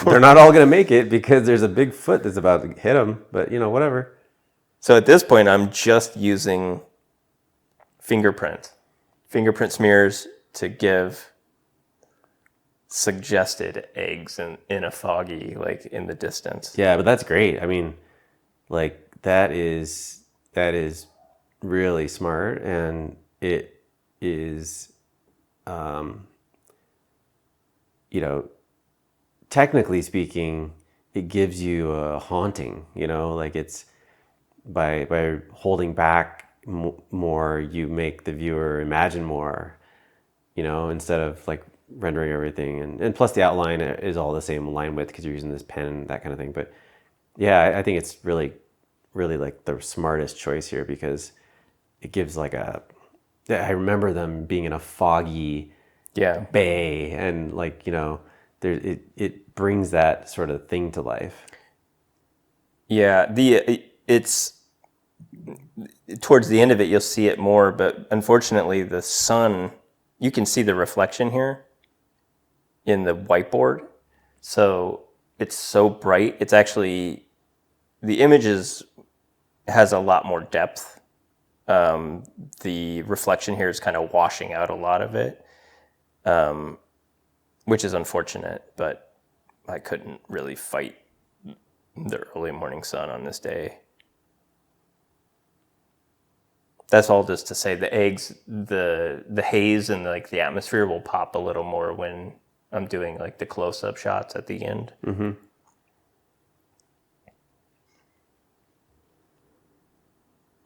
They're not all going to make it because there's a big foot that's about to hit them, but whatever. So at this point, I'm just using fingerprint smears to give suggested eggs in a foggy, like in the distance. Yeah, but that's great. I mean, like that is really smart, and it is, technically speaking, it gives you a haunting. Like it's by holding back more, you make the viewer imagine more. Instead of like rendering everything, and plus the outline is all the same line width because you're using this pen, that kind of thing. But yeah, I think it's really, really like the smartest choice here because it gives like I remember them being in a foggy bay, and like it brings that sort of thing to life. Yeah, it's towards the end of it you'll see it more, but unfortunately the sun, you can see the reflection here in the whiteboard, so it's so bright. It's actually, the images has a lot more depth. The reflection here is kind of washing out a lot of it, which is unfortunate, but I couldn't really fight the early morning sun on this day. That's all just to say the eggs, the haze and like the atmosphere will pop a little more when I'm doing like the close-up shots at the end. Mm-hmm.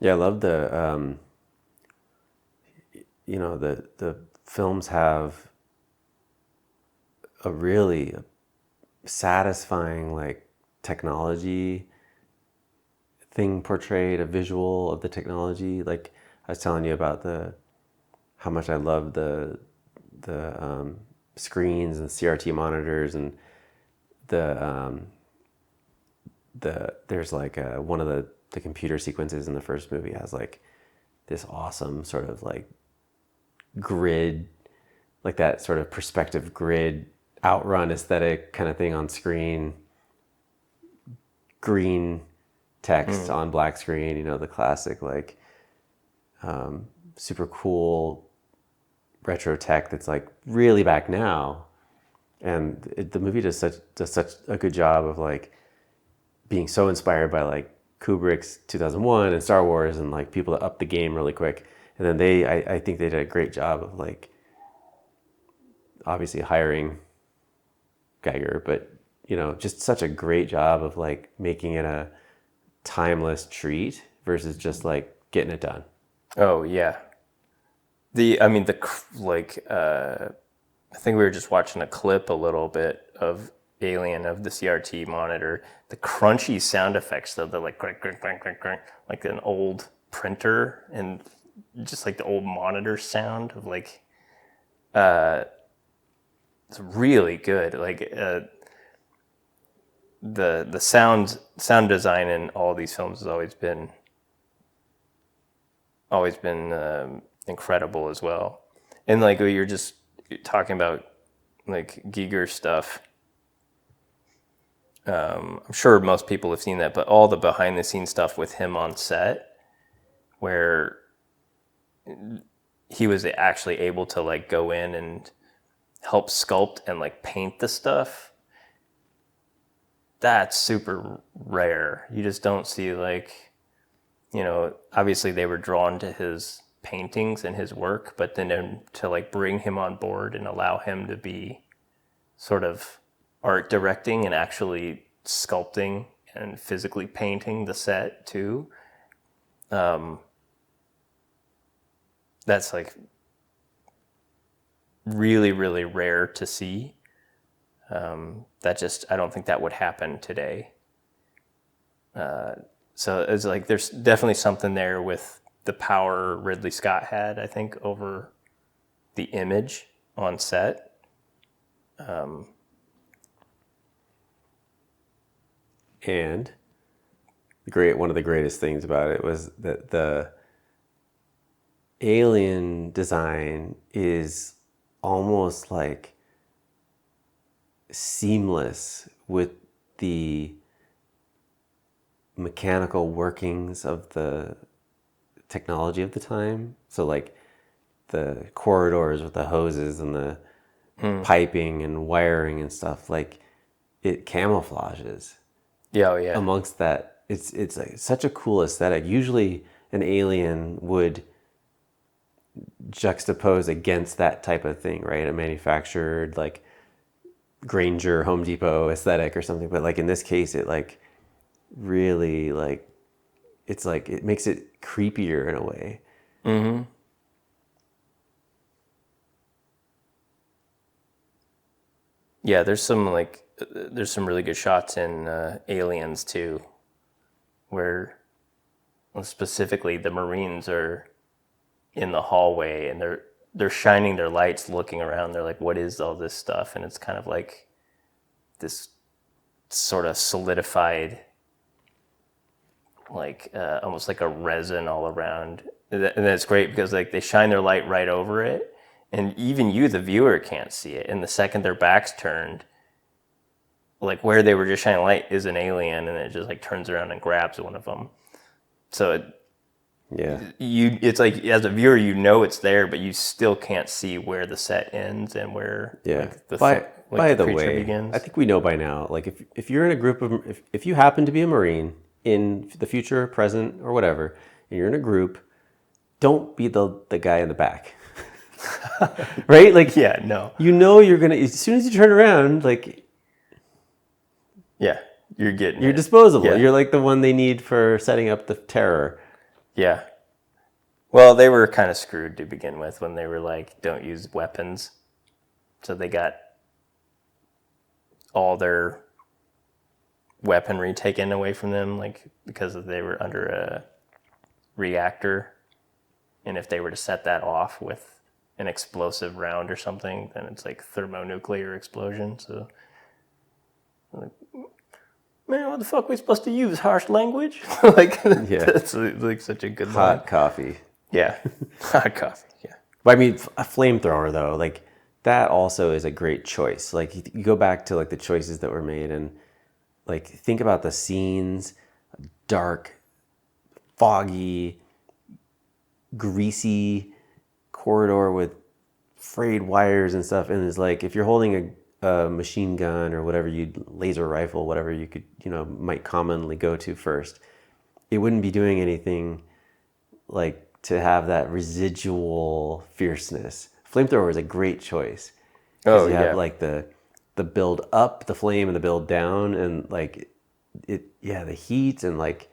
Yeah, I love the films have a really satisfying like technology thing portrayed, a visual of the technology. Like I was telling you about how much I love the screens and CRT monitors, and there's like one of the computer sequences in the first movie has like this awesome sort of like grid, like that sort of perspective grid outrun aesthetic kind of thing on screen, green text on black screen, the classic like super cool retro tech that's like really back now. And the movie does such a good job of like being so inspired by like Kubrick's 2001 and Star Wars, and like people to up the game really quick. And then I think they did a great job of like obviously hiring Geiger, but just such a great job of like making it a timeless treat versus just like getting it done. Oh yeah. I think we were just watching a clip a little bit of Alien of the CRT monitor. The crunchy sound effects though, the like crank, crank, crank, crank, crank, like an old printer, and just like the old monitor sound of like it's really good. Like the sound design in all these films has always been incredible as well. And like you're just talking about like Giger stuff. I'm sure most people have seen that, but all the behind the scenes stuff with him on set, where he was actually able to like go in and help sculpt and like paint the stuff. That's super rare. You just don't see like, obviously they were drawn to his paintings and his work, but then to like bring him on board and allow him to be sort of art directing and actually sculpting and physically painting the set too. That's like really, really rare to see. I don't think that would happen today. So it's like there's definitely something there with the power Ridley Scott had, I think, over the image on set. And one of the greatest things about it was that the alien design is almost like seamless with the mechanical workings of the technology of the time. So like the corridors with the hoses and the piping and wiring and stuff, like it camouflages. Yeah, oh yeah. Amongst that, it's like such a cool aesthetic. Usually an alien would juxtapose against that type of thing, right? A manufactured like Grainger, Home Depot aesthetic or something. But like in this case, it like really like, it's like, it makes it creepier in a way. Mm-hmm. Yeah, there's some really good shots in Aliens too, where specifically the Marines are in the hallway and they're shining their lights, looking around. They're like, "What is all this stuff?" And it's kind of like this sort of solidified, like almost like a resin all around. And that's great because like they shine their light right over it, and even you, the viewer, can't see it. And the second their back's turned, like where they were just shining light is an alien, and it just like turns around and grabs one of them. So it's like as a viewer, it's there, but you still can't see where the set ends and where like, by the creature way begins. I think we know by now, like if you're in a group of, if you happen to be a Marine in the future, present, or whatever, and you're in a group, don't be the guy in the back. Right? Like, yeah, no. You're gonna, as soon as you turn around, like, yeah, you're disposable. Yeah. You're like the one they need for setting up the terror. Yeah. Well, they were kind of screwed to begin with when they were like, don't use weapons. So they got all their weaponry taken away from them, like because they were under a reactor. And if they were to set that off with an explosive round or something, then it's like thermonuclear explosion. So, like, man, what the fuck are we supposed to use? Harsh language? Like, Yeah. that's like such a good line. Hot coffee. Yeah, hot coffee. Yeah. But I mean, a flamethrower though, like that also is a great choice. Like you go back to like the choices that were made, and like think about the scenes, dark, foggy, greasy corridor with frayed wires and stuff. And it's like if you're holding a machine gun or whatever, laser rifle, whatever you could, might commonly go to first, it wouldn't be doing anything like to have that residual fierceness. Flamethrower is a great choice. Oh, you yeah. have like the build up, the flame, and the build down, and like the heat, and like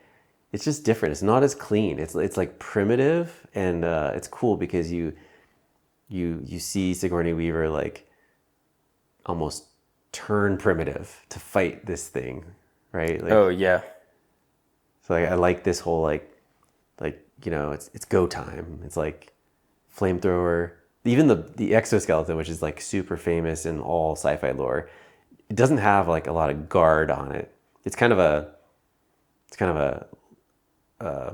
it's just different. It's not as clean. It's like primitive, and it's cool because you see Sigourney Weaver like almost turn primitive to fight this thing, right? Like, Oh, yeah. so I like this whole like it's go time. It's like flamethrower. Even the exoskeleton, which is like super famous in all sci-fi lore, it doesn't have like a lot of guard on it. It's kind of a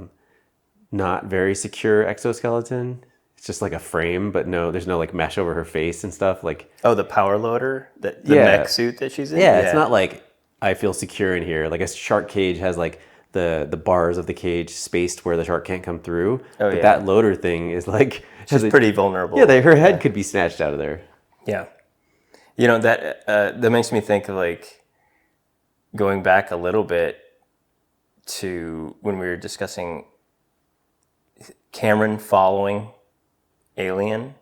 not very secure exoskeleton. It's just like a frame, but there's no like mesh over her face and stuff. Like, Oh, the power loader, the mech suit that she's in. yeah, it's not like I feel secure in here. Like a shark cage has like the bars of the cage spaced where the shark can't come through. Oh, but yeah. that loader thing is like She's pretty vulnerable. Yeah, her head could be snatched out of there. Yeah. That makes me think of like going back a little bit to when we were discussing Cameron following Alien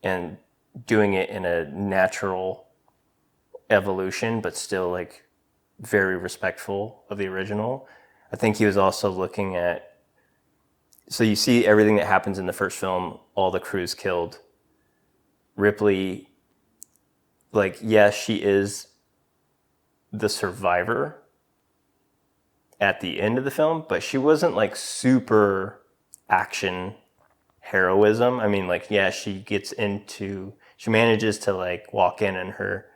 and doing it in a natural evolution, but still like very respectful of the original. I think he was also looking at, so you see everything that happens in the first film, all the crew's killed. Ripley, like, yes, she is the survivor at the end of the film, but she wasn't like super action heroism. I mean, like, yeah, she manages to like walk in and her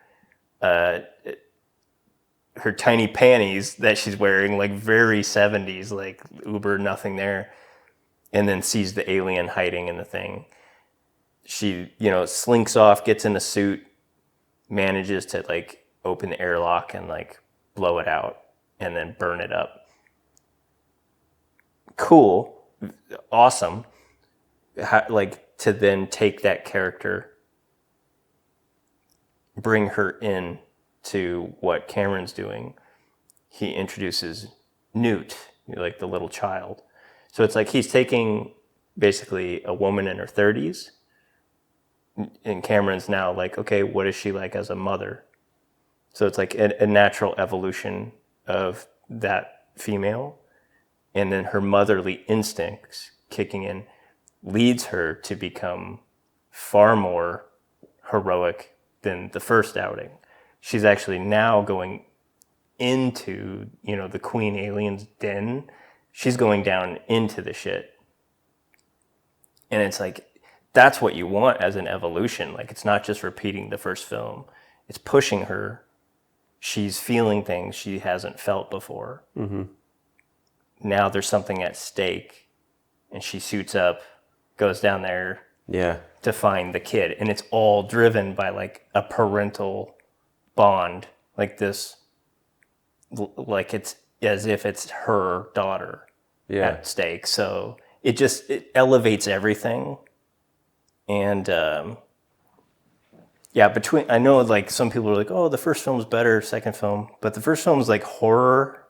tiny panties that she's wearing, like very 70s, like uber nothing there, and then sees the alien hiding in the thing. She, slinks off, gets in a suit, manages to like open the airlock and like blow it out and then burn it up. Cool. Awesome. Like to then take that character, bring her in to what Cameron's doing. He introduces Newt, like the little child. So it's like he's taking basically a woman in her 30s, and Cameron's now like, okay, what is she like as a mother? So it's like a natural evolution of that female, and then her motherly instincts kicking in leads her to become far more heroic than the first outing. She's actually now going into, the Queen Alien's den. She's going down into the shit. And it's like, that's what you want as an evolution. Like, it's not just repeating the first film. It's pushing her. She's feeling things she hasn't felt before. Mm-hmm. Now there's something at stake. And she suits up, goes down there to find the kid. And it's all driven by, like, a parental bond, like this, like it's as if it's her daughter at stake. So it elevates everything. And I know like some people are like, oh, the first film's better, second film, but the first film is like horror.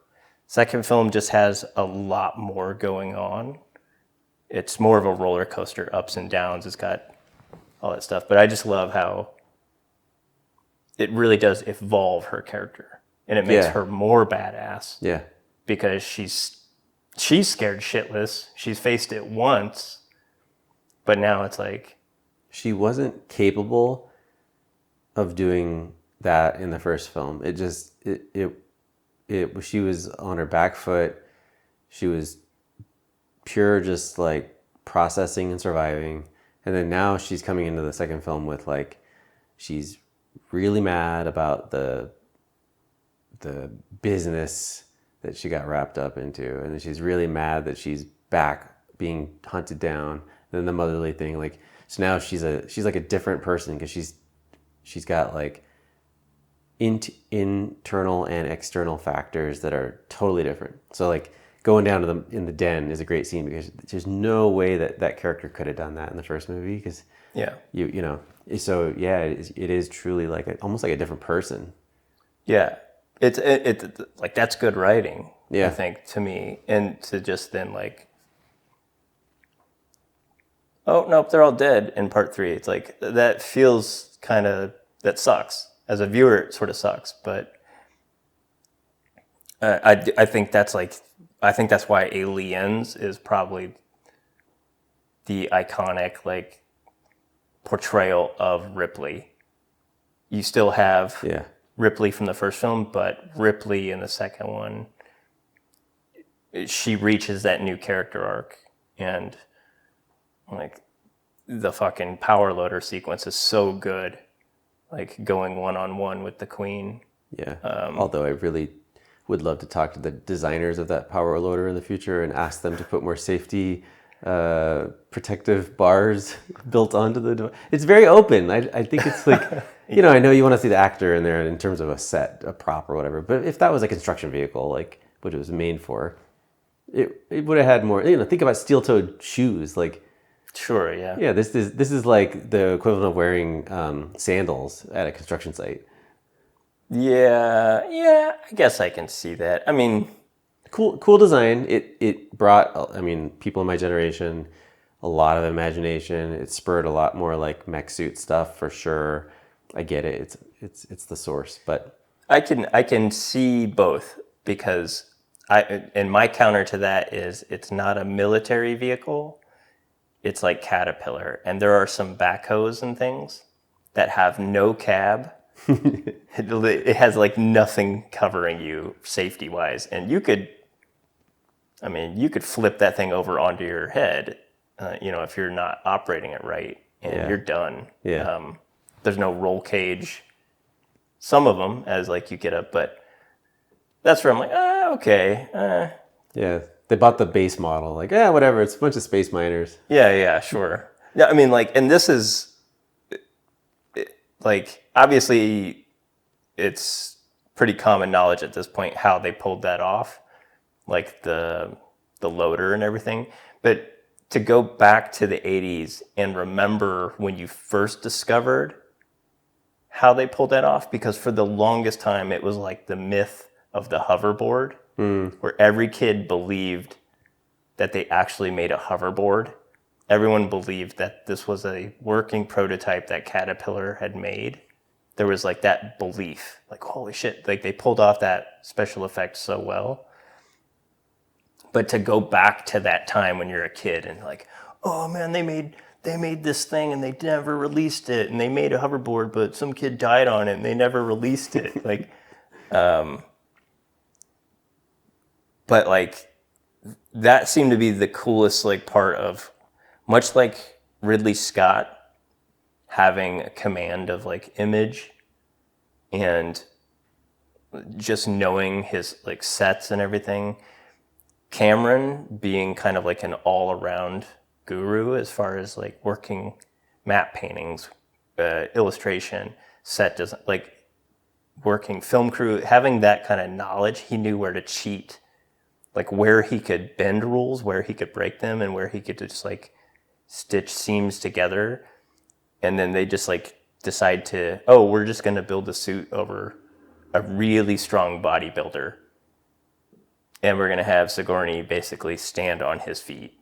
Second film just has a lot more going on. It's more of a roller coaster, ups and downs. It's got all that stuff, but I just love how it really does evolve her character, and it makes her more badass. Yeah, because she's scared shitless. She's faced it once, But now it's like, she wasn't capable of doing that in the first film. It just it she was on her back foot. She was pure just like processing and surviving. And then now she's coming into the second film with like she's really mad about the business that she got wrapped up into, and then she's really mad that she's back being hunted down. And then the motherly thing, like, so now she's like a different person because she's got like internal and external factors that are totally different. So like going down to in the den is a great scene because there's no way that character could have done that in the first movie because yeah, you know. So yeah, it is truly like almost like a different person. yeah. It's like that's good writing. Yeah. I think to me, and to just then like, oh nope, they're all dead in part 3. It's like that feels kind of that sucks as a viewer. It sort of sucks, but I think that's like I think that's why Aliens is probably the iconic like portrayal of Ripley. You still have Yeah. Ripley from the first film, but Ripley in the second one, she reaches that new character arc, and like the fucking power loader sequence is so good, like going one-on-one with the Queen. Yeah. Although I really would love to talk to the designers of that power loader in the future and ask them to put more safety protective bars built onto the door. It's very open. I think it's like, you know, I know you want to see the actor in there in terms of a set, a prop or whatever, but if that was a construction vehicle, like what it was made for, it would have had more, you know, think about steel-toed shoes. Like, Sure, yeah. yeah, this is like the equivalent of wearing sandals at a construction site. Yeah, I guess I can see that. I mean, Cool design. It brought, I mean, people in my generation a lot of imagination. It spurred a lot more like mech suit stuff for sure. I get it. It's the source, but I can see both because and my counter to that is it's not a military vehicle. It's like Caterpillar, and there are some backhoes and things that have no cab. It has like nothing covering you safety wise, and you could flip that thing over onto your head, you know, if you're not operating it right, and Yeah. you're done. Yeah. There's no roll cage. Some of them, as like you get up, but that's where I'm like, okay, Yeah, they bought the base model. Like, yeah, whatever. It's a bunch of space miners. yeah, sure. Yeah, I mean, like, and this is like obviously it's pretty common knowledge at this point how they pulled that off, like the loader and everything. But to go back to the 80s and remember when you first discovered how they pulled that off, because for the longest time it was like the myth of the hoverboard, where every kid believed that they actually made a hoverboard. Everyone believed that this was a working prototype that Caterpillar had made. There was like that belief, like, holy shit, like they pulled off that special effect so well. But to go back to that time when you're a kid and like, oh man, they made this thing and they never released it, and they made a hoverboard, but some kid died on it and they never released it. Like, but like that seemed to be the coolest like part of, much like Ridley Scott having a command of like image and just knowing his like sets and everything. Cameron being kind of like an all-around guru as far as like working matte paintings, illustration, set design, like working film crew, having that kind of knowledge. He knew where to cheat, like where he could bend rules, where he could break them, and where he could just like stitch seams together. And then they just like decide to, oh, we're just going to build a suit over a really strong bodybuilder. And we're going to have Sigourney basically stand on his feet.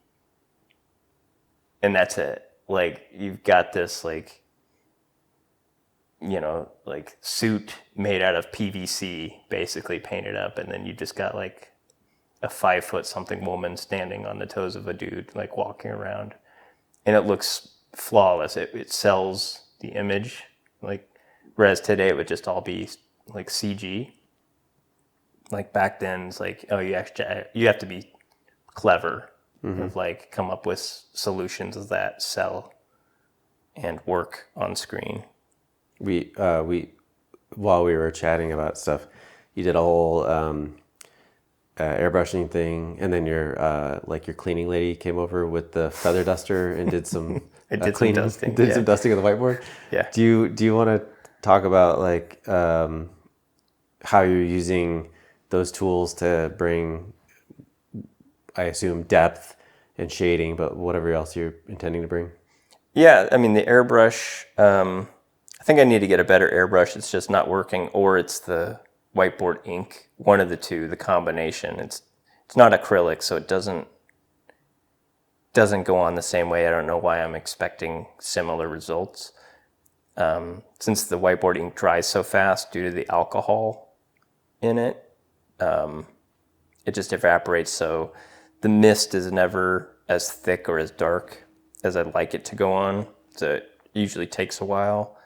And that's it. Like, you've got this, like, you know, like suit made out of PVC basically painted up. And then you just got like a 5-foot something woman standing on the toes of a dude, like walking around. and it looks flawless. It sells the image, like, whereas today it would just all be like CG. Like back then, it's like, oh, you have to be clever, of like come up with solutions that sell and work on screen. We while we were chatting about stuff, you did a whole airbrushing thing, and then your cleaning lady came over with the feather duster and did some cleaning, some dusting. some dusting of the whiteboard. Yeah. Do you want to talk about like how you're using those tools to bring, I assume, depth and shading, but whatever else you're intending to bring? Yeah, I mean, the airbrush, I think I need to get a better airbrush. It's just not working, or it's the whiteboard ink, one of the two, the combination. It's not acrylic, so it doesn't go on the same way. I don't know why I'm expecting similar results. Since the whiteboard ink dries so fast due to the alcohol in it, it just evaporates, so the mist is never as thick or as dark as I'd like it to go on, so it usually takes a while.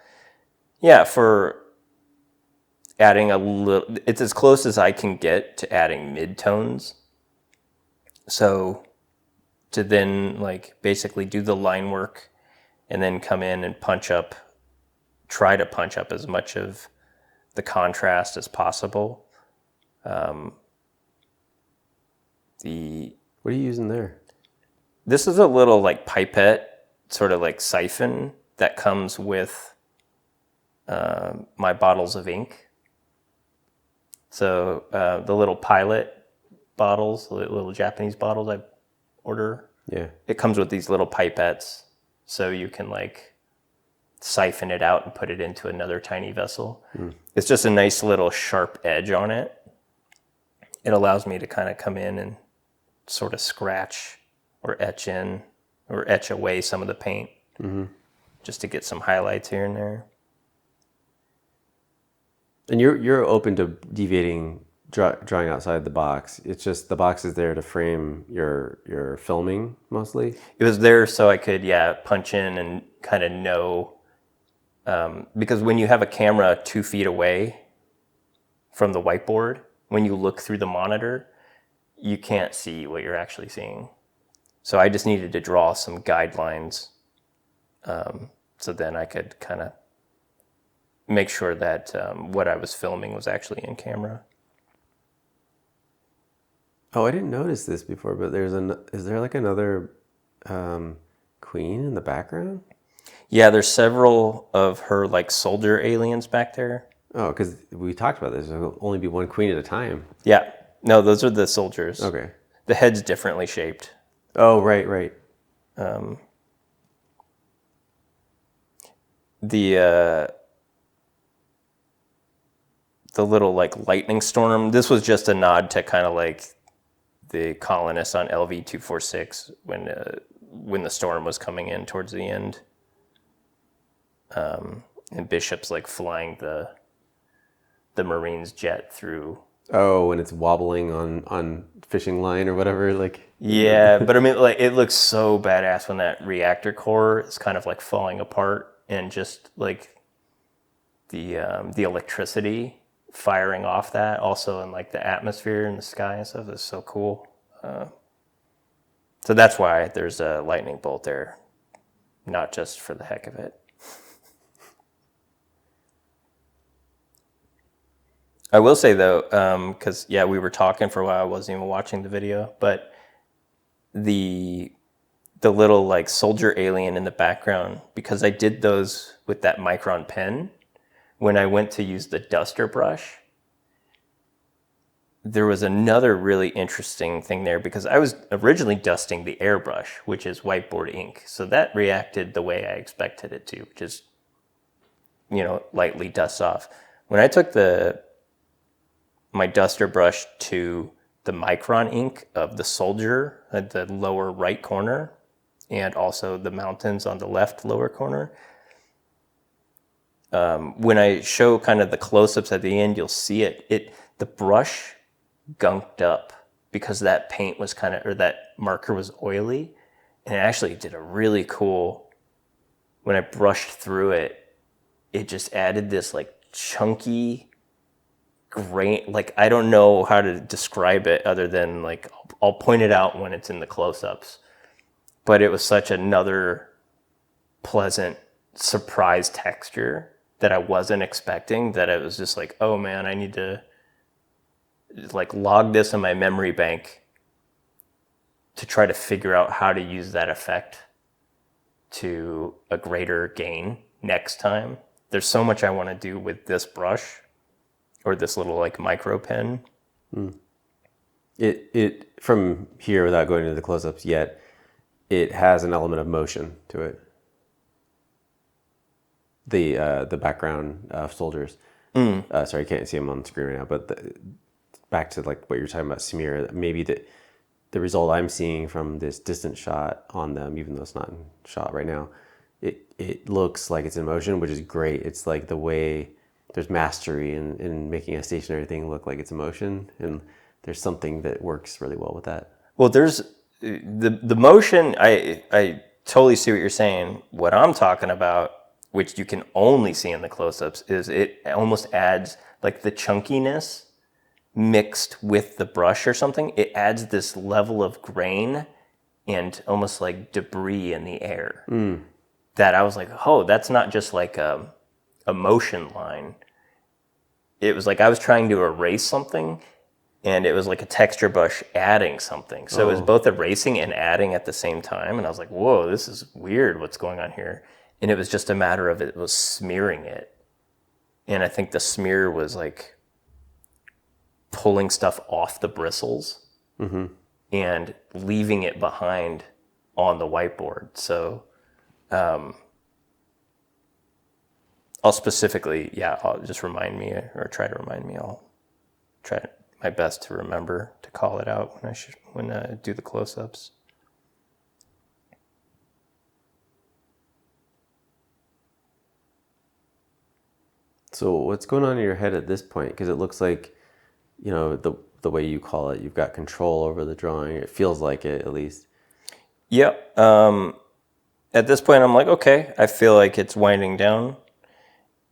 Yeah, for adding a little, it's as close as I can get to adding midtones. So to then like basically do the line work and then come in and try to punch up as much of the contrast as possible. What are you using there? This is a little like pipette, sort of like siphon that comes with my bottles of ink. So the little pilot bottles, the little Japanese bottles I order, it comes with these little pipettes, so you can like siphon it out and put it into another tiny vessel. It's just a nice little sharp edge on it. It allows me to kind of come in and sort of scratch or etch in or etch away some of the paint, just to get some highlights here and there. And you're open to deviating, drawing outside the box. It's just the box is there to frame your filming mostly. It was there so I could punch in and kind of know, because when you have a camera 2 feet away from the whiteboard, when you look through the monitor, you can't see what you're actually seeing. So I just needed to draw some guidelines, so then I could kind of make sure that what I was filming was actually in camera. Oh, I didn't notice this before, but is there like another queen in the background? Yeah, there's several of her like soldier aliens back there. Oh, because we talked about this. There'll only be one queen at a time. Yeah. No, those are the soldiers. Okay. The head's differently shaped. Oh, right. The little like lightning storm, this was just a nod to kind of like the colonists on LV-246 when the storm was coming in towards the end. And Bishop's like flying the Marines jet through. Oh, when it's wobbling on fishing line or whatever, like. Yeah, but I mean, like, it looks so badass when that reactor core is kind of like falling apart, and just like the electricity firing off that, also in like the atmosphere and the sky and stuff, is so cool. So that's why there's a lightning bolt there, not just for the heck of it. I will say though, because we were talking for a while, I wasn't even watching the video, but the little like soldier alien in the background, because I did those with that Micron pen, when I went to use the duster brush, there was another really interesting thing there, because I was originally dusting the airbrush, which is whiteboard ink. So that reacted the way I expected it to, just, lightly dust off. When I took my duster brush to the Micron ink of the soldier at the lower right corner, and also the mountains on the left lower corner, when I show kind of the close-ups at the end, you'll see the brush gunked up because that paint was that marker was oily, And it actually did a really cool, when I brushed through it, it just added this like chunky grain. Like, I don't know how to describe it other than like, I'll point it out when it's in the close-ups. But it was such another pleasant surprise texture that I wasn't expecting, that it was just like, oh man, I need to like log this in my memory bank to try to figure out how to use that effect to a greater gain next time. There's so much I want to do with this brush or this little like micro pen. It from here, without going into the close-ups yet, it has an element of motion to it. The background soldiers. Sorry, I can't see them on the screen right now. But back to like what you're talking about, smear. Maybe the result I'm seeing from this distant shot on them, even though it's not in shot right now, it looks like it's in motion, which is great. It's like the way there's mastery in making a stationary thing look like it's in motion, and there's something that works really well with that. Well, there's the motion. I totally see what you're saying. What I'm talking about, which you can only see in the close-ups, is it almost adds like the chunkiness mixed with the brush or something. It adds this level of grain and almost like debris in the air that I was like, oh, that's not just like a motion line. It was like I was trying to erase something, and it was like a texture brush adding something. So it was both erasing and adding at the same time. And I was like, whoa, this is weird. What's going on here? And it was just a matter of it was smearing it. And I think the smear was like pulling stuff off the bristles and leaving it behind on the whiteboard. So I'll specifically, I'll just remind me, or try to remind me. I'll try my best to remember to call it out when I do the close-ups. So what's going on in your head at this point? Because it looks like, you know, the way you call it, you've got control over the drawing. It feels like it, at least. Yep. At this point, I'm like, okay, I feel like it's winding down.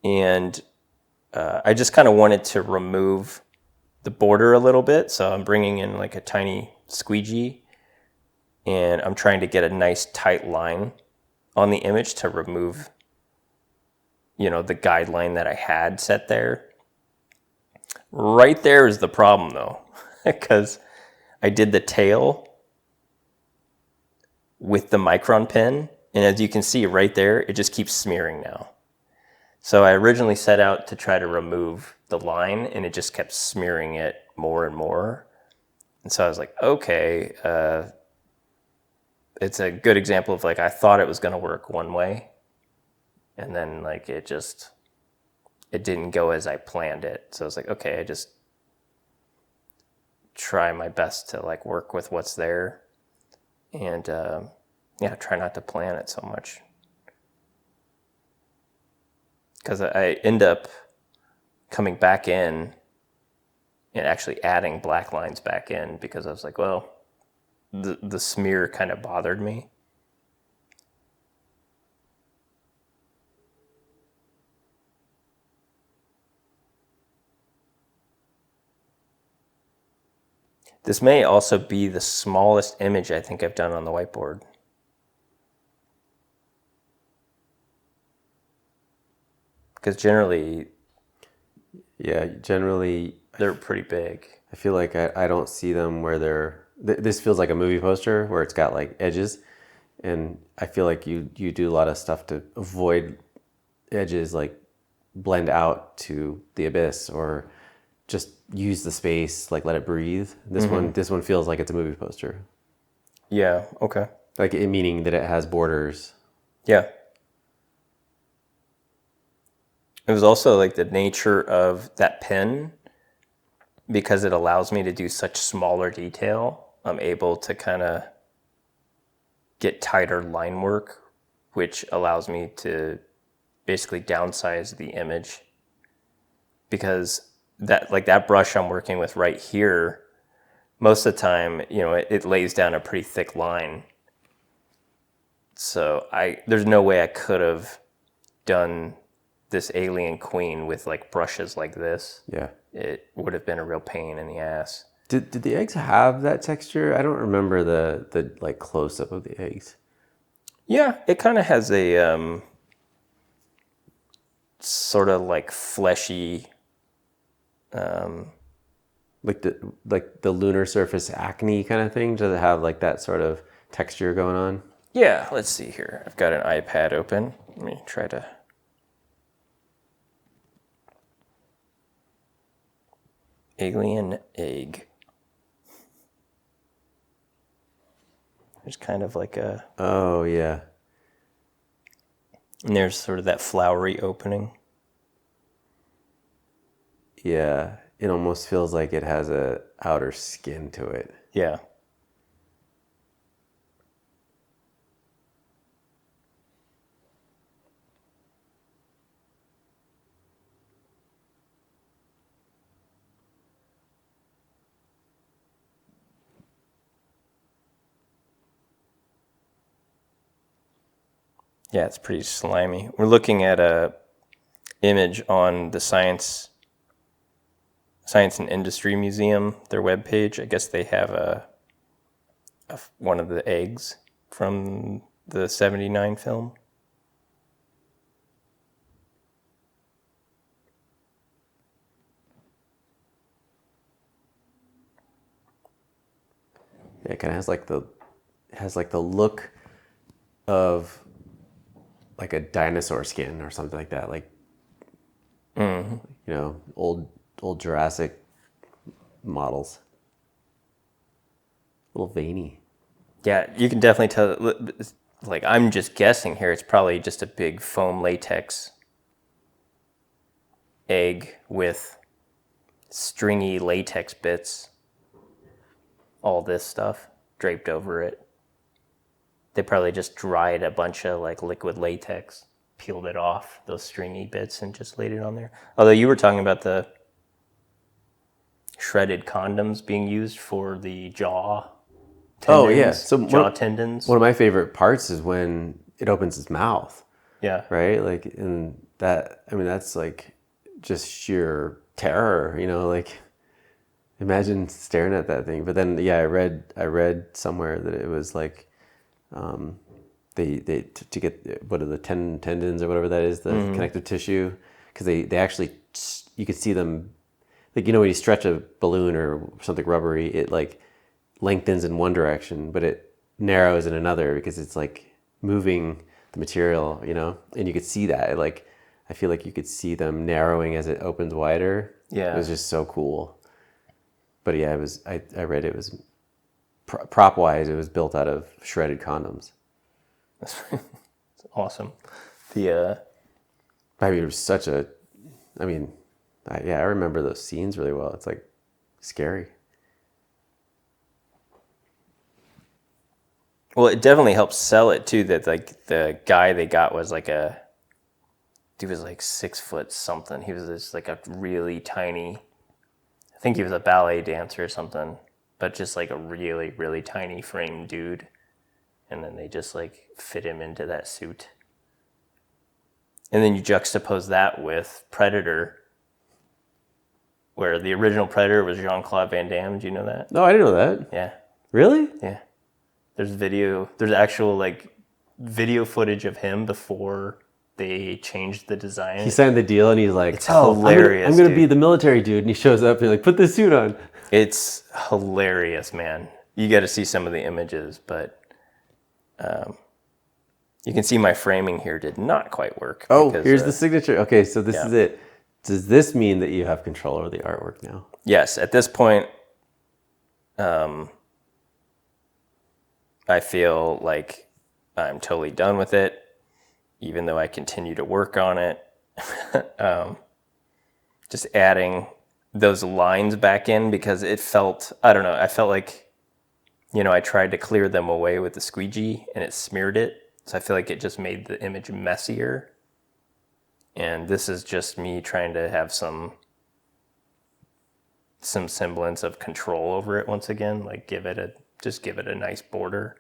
And I just kind of wanted to remove the border a little bit. So I'm bringing in like a tiny squeegee, and I'm trying to get a nice tight line on the image to remove, you know, the guideline that I had set there. Right there is the problem though, because I did the tail with the micron pen, and as you can see right there, it just keeps smearing now. So I originally set out to try to remove the line, and it just kept smearing it more and more. And so I was like, okay, it's a good example of like, I thought it was going to work one way, and then like it didn't go as I planned it. So I was like, okay, I just try my best to like work with what's there, and try not to plan it so much. Because I end up coming back in and actually adding black lines back in, because I was like, well, the smear kind of bothered me. This may also be the smallest image I think I've done on the whiteboard. Because generally they're pretty big. I feel like I don't see them where this feels like a movie poster where it's got like edges, and I feel like you do a lot of stuff to avoid edges, like blend out to the abyss, or just use the space, like let it breathe. This one feels like it's a movie poster. Yeah, okay. Like meaning that it has borders. Yeah. It was also like the nature of that pen, because it allows me to do such smaller detail. I'm able to kind of get tighter line work, which allows me to basically downsize the image, because that brush I'm working with right here, most of the time, you know, it lays down a pretty thick line. So there's no way I could have done this alien queen with like brushes like this. Yeah. It would have been a real pain in the ass. Did the eggs have that texture? I don't remember the like close up of the eggs. Yeah, it kind of has a sort of like fleshy. Like the lunar surface acne kind of thing. Does it have like that sort of texture going on? Yeah, let's see here. I've got an iPad open. Let me try to. Alien egg. There's kind of like a. Oh yeah. And there's sort of that flowery opening. Yeah. It almost feels like it has a outer skin to it. Yeah. Yeah, it's pretty slimy. We're looking at a image on the Science and Industry Museum, their webpage. I guess they have one of the eggs from the 79 film. Yeah, it kind of has like the look of like a dinosaur skin or something like that. Like, you know, old Jurassic models. A little veiny. Yeah, you can definitely tell. Like, I'm just guessing here. It's probably just a big foam latex egg with stringy latex bits. All this stuff draped over it. They probably just dried a bunch of like liquid latex, peeled it off, those stringy bits, and just laid it on there. Although you were talking about the shredded condoms being used for the jaw tendons. Oh yeah, so jaw tendons. One of my favorite parts is when it opens its mouth. Yeah. Right? Like, and that, I mean, that's like just sheer terror, you know, like imagine staring at that thing. But then, yeah, I read somewhere that it was like, to get what are the tendons or whatever that is, the connective tissue, because they actually, you could see them, like, you know, when you stretch a balloon or something rubbery, it like lengthens in one direction, but it narrows in another because it's like moving the material, you know, and you could see that. Like, I feel like you could see them narrowing as it opens wider. Yeah. It was just so cool. But yeah, it was. I read it was prop wise, it was built out of shredded condoms. It's awesome. I mean, it was such a. I mean, I remember those scenes really well. It's like scary. Well, it definitely helps sell it too. That like the guy they got was like he was like 6 foot something. He was just like a really tiny. I think he was a ballet dancer or something, but just like a really, really tiny frame dude. And then they just like fit him into that suit. And then you juxtapose that with Predator, where the original Predator was Jean-Claude Van Damme. Do you know that? No, I didn't know that. Yeah. Really? Yeah. There's actual like video footage of him before they changed the design. He signed the deal and he's like, it's hilarious. I'm gonna be the military dude. And he shows up and he's like, put this suit on. It's hilarious, man. You got to see some of the images, but you can see my framing here did not quite work. Oh, here's the signature. Okay, so this is it. Does this mean that you have control over the artwork now? Yes, at this point, I feel like I'm totally done with it, even though I continue to work on it. Just adding those lines back in because it felt, I don't know, I felt like, you know, I tried to clear them away with the squeegee and it smeared it. So I feel like it just made the image messier. And this is just me trying to have some semblance of control over it once again, like give it a nice border.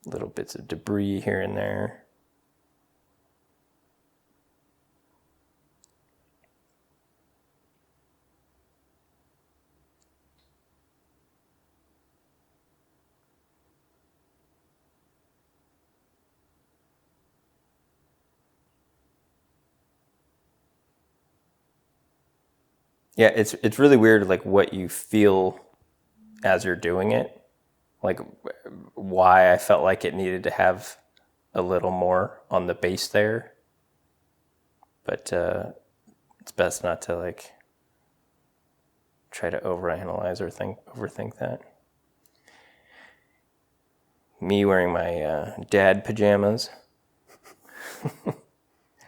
Little bits of debris here and there. Yeah, it's really weird, like what you feel as you're doing it. Like why I felt like it needed to have a little more on the base there. But it's best not to like try to overanalyze or overthink that. Me wearing my dad pajamas.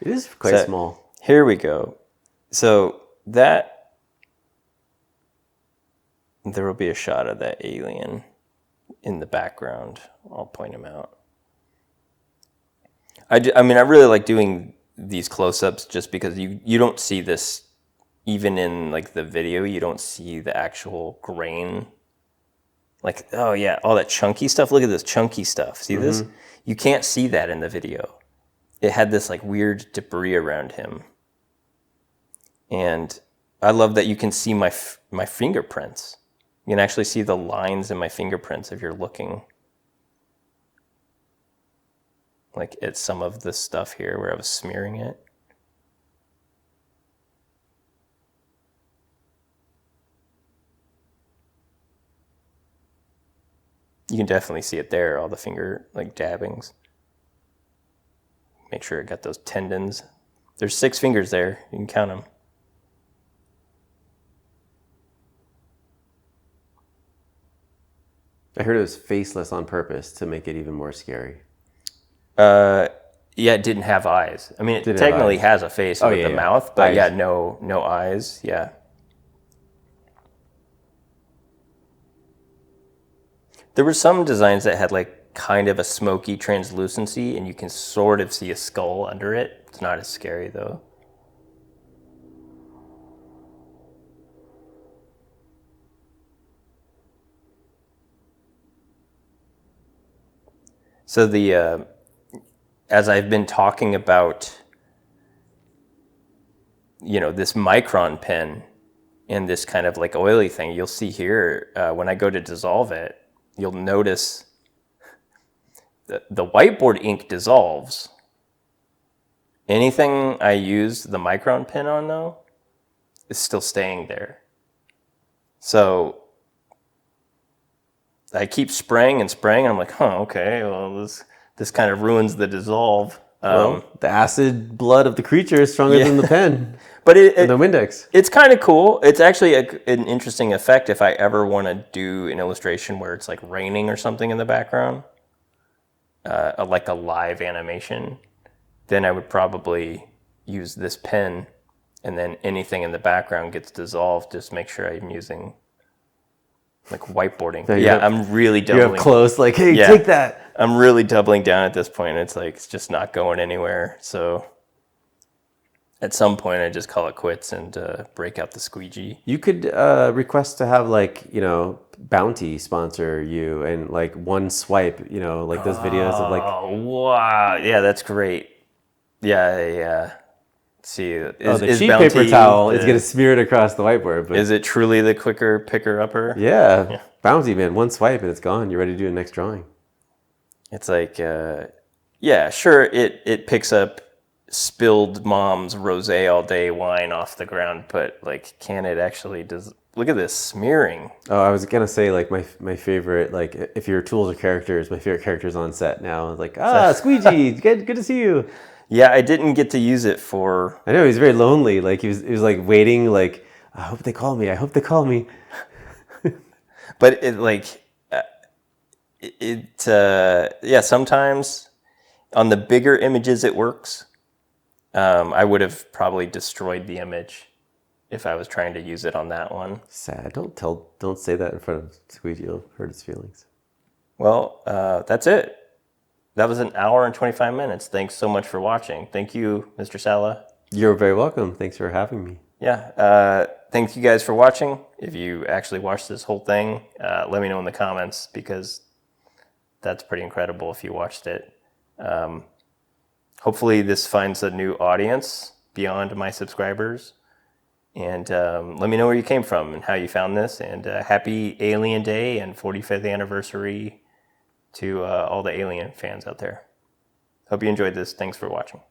It is quite small. Here we go. So that, there will be a shot of that alien in the background. I'll point him out. I mean, I really like doing these close-ups just because you don't see this, even in like the video, you don't see the actual grain. Like, oh yeah, all that chunky stuff. Look at this chunky stuff. See this? You can't see that in the video. It had this like weird debris around him. And I love that you can see my fingerprints. You can actually see the lines in my fingerprints if you're looking like at some of this stuff here where I was smearing it. You can definitely see it there, all the finger like dabbings. Make sure I got those tendons. There's 6 fingers there. You can count them. I heard it was faceless on purpose to make it even more scary. Yeah, it didn't have eyes. I mean, it technically has a face with the mouth, but eyes. No eyes. Yeah. There were some designs that had like kind of a smoky translucency, and you can sort of see a skull under it. It's not as scary though. So the as I've been talking about, this micron pen and this kind of like oily thing, you'll see here when I go to dissolve it, you'll notice the whiteboard ink dissolves. Anything I use the micron pen on though is still staying there. So I keep spraying and spraying, and I'm like, okay, well, this kind of ruins the dissolve. Well, the acid blood of the creature is stronger than the pen. But the Windex. It's kind of cool. It's actually an interesting effect if I ever want to do an illustration where it's like raining or something in the background, like a live animation. Then I would probably use this pen, and then anything in the background gets dissolved. Just make sure I'm using like whiteboarding. I'm really doubling. You're up close, like, hey, take that. I'm really doubling down at this point. It's like, it's just not going anywhere. So at some point, I just call it quits and break out the squeegee. You could request to have like, Bounty sponsor you and like one swipe, like those videos of like. Oh, wow. Yeah, that's great. Yeah. See, the cheap Bounty, paper towel is going to smear it across the whiteboard. But is it truly the quicker picker-upper? Yeah. Bounty, man. One swipe and it's gone. You're ready to do the next drawing. It's like, sure, it picks up spilled mom's rosé all day wine off the ground, but like, can it actually look at this smearing. Oh, I was going to say like my favorite, like if your tools are characters, my favorite characters on set now. Like, Squeegee, good to see you. Yeah, I didn't get to use it for... I know, he was very lonely. Like, he was like waiting, like, I hope they call me. But sometimes on the bigger images it works. I would have probably destroyed the image if I was trying to use it on that one. Sad. Don't say that in front of Squeegee. You'll hurt his feelings. Well, that's it. That was an hour and 25 minutes. Thanks so much for watching. Thank you, Mr. Sala. You're very welcome. Thanks for having me. Yeah. Thank you guys for watching. If you actually watched this whole thing, let me know in the comments because that's pretty incredible if you watched it. Hopefully this finds a new audience beyond my subscribers. And let me know where you came from and how you found this. And happy Alien Day and 45th anniversary to all the Alien fans out there. Hope you enjoyed this. Thanks for watching.